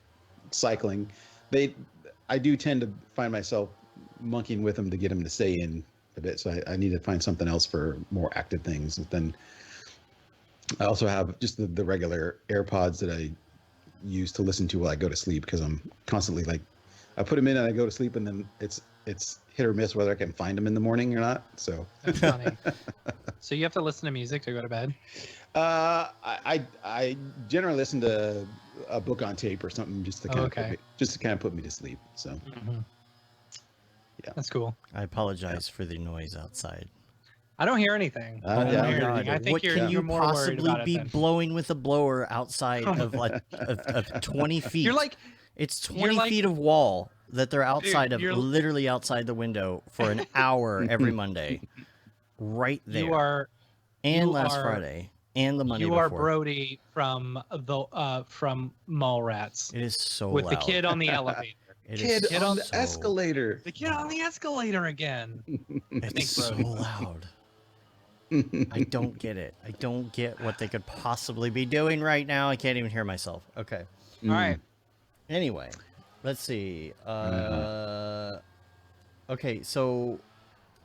cycling. I do tend to find myself monkeying with them to get them to stay in a bit. So I need to find something else for more active things. And then I also have just the regular AirPods that I use to listen to while I go to sleep, because I'm constantly like, I put them in and I go to sleep, and then it's hit or miss whether I can find them in the morning or not. So That's funny. So you have to listen to music to go to bed? I generally listen to a book on tape or something, just to kind of put me to sleep. So yeah, that's cool. I apologize for the noise outside. I don't hear anything. I don't hear anything. I think what can you more worried possibly about be it than... blowing with a blower outside of like of 20 feet? You're like, it's 20 feet of wall that they're outside of, you're literally outside the window for an hour every Monday, right there. Last Friday and the Monday before. You are Brody from Mallrats. It is so with loud. the kid on the elevator. Kid on the escalator. The kid on the escalator again. It's so loud. I don't get it. I don't get what they could possibly be doing right now. I can't even hear myself. Okay. All right. Anyway, let's see. Okay, so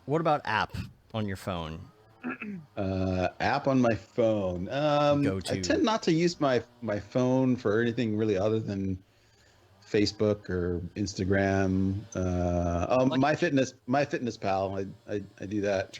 what about app on your phone? App on my phone. I tend not to use my phone for anything really other than Facebook or Instagram. My Fitness Pal. I do that.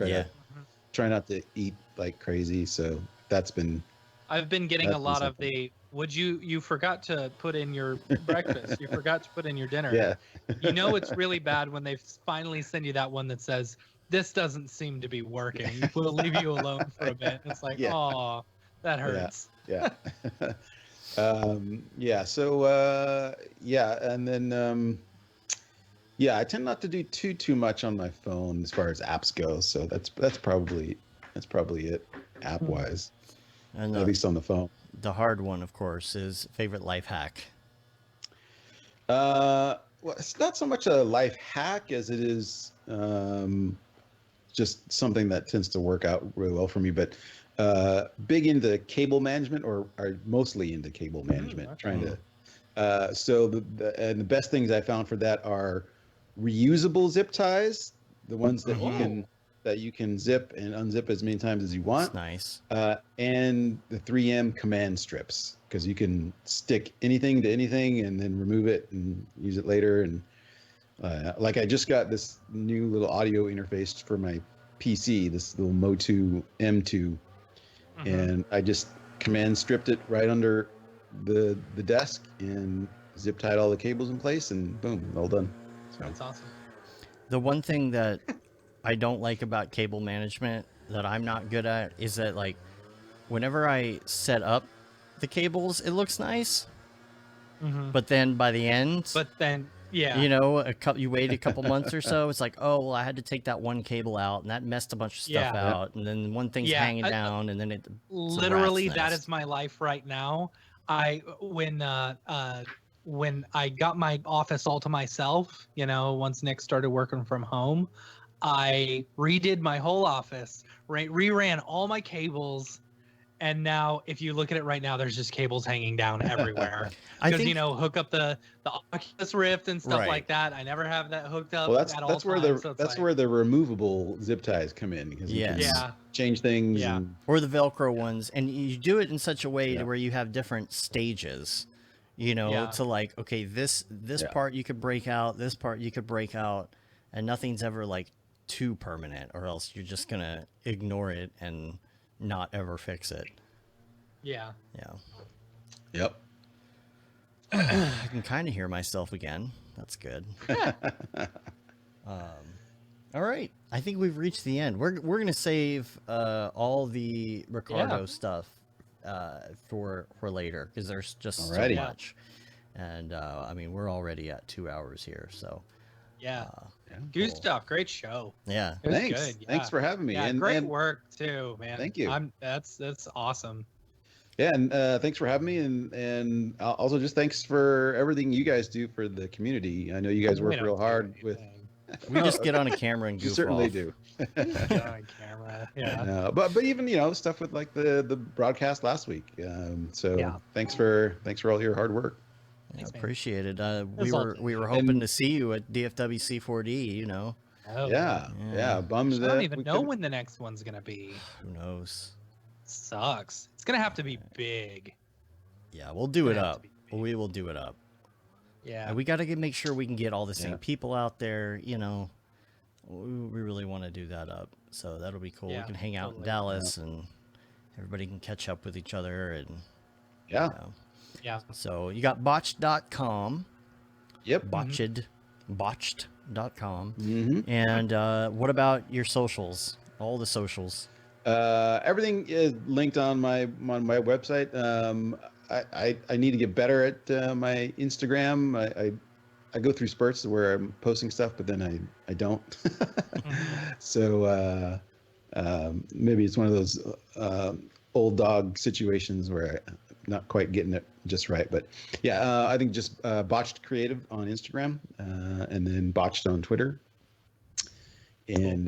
Try not to eat like crazy. So that's been. I've been getting a lot of the. You forgot to put in your breakfast. You forgot to put in your dinner. Yeah. You know it's really bad when they finally send you that one that says, "This doesn't seem to be working. We'll leave you alone for a bit." It's like, oh, that hurts. Yeah. So and then I tend not to do too much on my phone as far as apps go. So that's probably it app wise, and at least on the phone. The hard one, of course, is favorite life hack. Well, it's not so much a life hack as it is just something that tends to work out really well for me. But big into cable management, or mostly into cable management. So the best things I found for that are reusable zip ties, the ones that you can that you can zip and unzip as many times as you want. That's nice. And the 3M command strips, because you can stick anything to anything and then remove it and use it later. And like I just got this new little audio interface for my PC, this little Motu M2, and I just command stripped it right under the desk and zip tied all the cables in place, and boom, all done. So That's awesome. The one thing that I don't like about cable management that I'm not good at is that, like, whenever I set up the cables, it looks nice, but then by the end, you know, you wait a couple months or so, it's like, oh, well, I had to take that one cable out, and that messed a bunch of stuff out, and then one thing's hanging down, and then literally that is my life right now. When I got my office all to myself, you know, once Nick started working from home, I redid my whole office, reran all my cables, and now if you look at it right now, there's just cables hanging down everywhere. Because, you know, hook up the Oculus Rift and stuff like that. I never have that hooked up. Well, that's where where the removable zip ties come in, because you can change things. Or the Velcro ones, and you do it in such a way to where you have different stages. You know, to like, okay, this part you could break out, this part you could break out, and nothing's ever like too permanent, or else you're just gonna ignore it and not ever fix it. Yeah. Yep. I can kind of hear myself again. That's good. All right. I think we've reached the end. We're gonna save all the Ricardo stuff for later, because there's just so much. And I mean, we're already at 2 hours here, so Gustaf, great show. Yeah, thanks. Good. Thanks for having me. And great work too, man. Thank you. That's awesome. Yeah, and thanks for having me, and also just thanks for everything you guys do for the community. I know you guys work real hard with. We just get on a camera and goof You certainly off. do. Get on camera, but even, you know, stuff with like the broadcast last week. Thanks for all your hard work. Yeah, appreciate it. We were hoping to see you at DFWC 4D. You know. Oh, Bummed that I don't even know when the next one's gonna be. Who knows? Sucks. It's gonna have to be big. Yeah, we'll do it up. We will do it up. Yeah. And we got to make sure we can get all the same people out there. You know, we really want to do that up. So that'll be cool. We can hang out in Dallas, and everybody can catch up with each other. And you know. So you got botched.com. Yep. Botched.com. And what about your socials? All the socials. Everything is linked on my website. I need to get better at my Instagram. I go through spurts where I'm posting stuff, but then I don't. So maybe it's one of those old dog situations where I'm not quite getting it just right. But I think just Botched Creative on Instagram, and then Botched on Twitter. And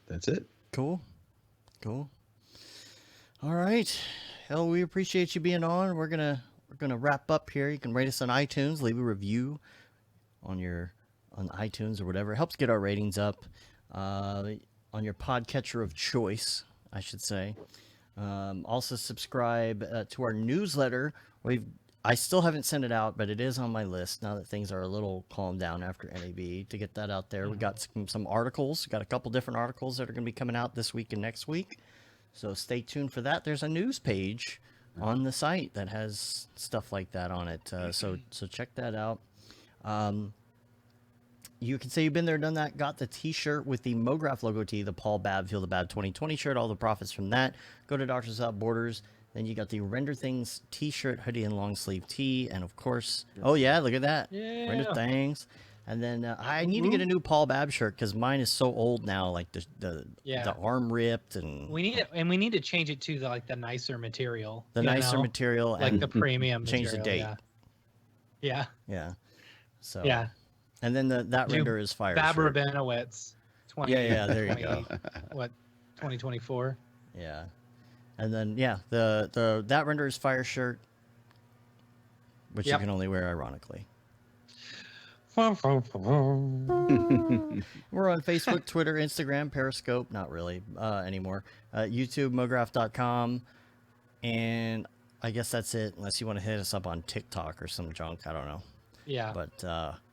that's it. Cool. All right. Hell, we appreciate you being on. We're gonna wrap up here. You can rate us on iTunes, leave a review on iTunes or whatever. It helps get our ratings up on your podcatcher of choice, I should say. Also subscribe to our newsletter. I still haven't sent it out, but it is on my list now that things are a little calmed down after NAB to get that out there. We got some articles. We got a couple different articles that are going to be coming out this week and next week. So stay tuned for that. There's a news page on the site that has stuff like that on it. So check that out. You can say you've been there, done that, got the t-shirt with the Mograph logo tee, the Paul Babb Feel the Bad 2020 shirt, all the profits from that go to Doctors Without Borders. Then you got the Render Things t-shirt, hoodie, and long sleeve tee. And of course, oh yeah, look at that. Yeah. Render Things. And then I need to get a new Paul Babb shirt because mine is so old now, like the arm ripped, and we need to change it to the nicer material. The nicer material, like and the premium. Change material, the date. Yeah. So and then that render is fire. Bab Rabinowitz. There you go. What, 2024? Yeah. And then the that render is fire shirt, which you can only wear ironically. We're on Facebook, Twitter, Instagram, Periscope, not really anymore. YouTube, Mograph.com, and I guess that's it. Unless you want to hit us up on TikTok or some junk, I don't know. Yeah. But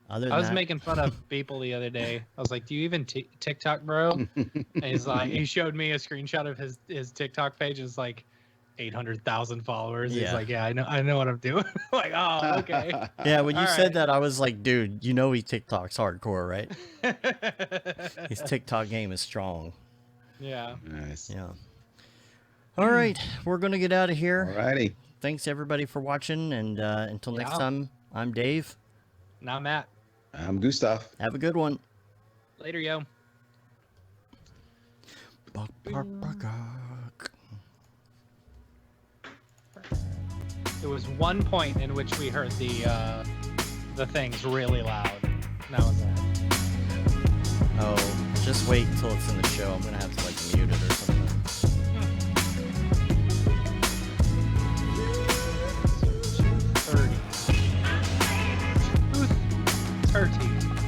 other than I was that, making fun of people the other day. I was like, "Do you even TikTok, bro?" And he's like, he showed me a screenshot of his TikTok page. It's like 800,000 followers. Yeah. He's like, "Yeah, I know what I'm doing." Like, oh, okay. yeah, when you All said right. that, I was like, dude, you know he TikToks hardcore, right? His TikTok game is strong. Yeah. Nice. Yeah. All right, we're gonna get out of here. Alrighty. Thanks everybody for watching, and until next Yeah. time, I'm Dave. Not Matt. I'm Gustaf. Have a good one. Later, yo. There was one point in which we heard the things really loud. That was it. Oh, just wait until it's in the show. I'm gonna have to like mute it or something. 30. 30.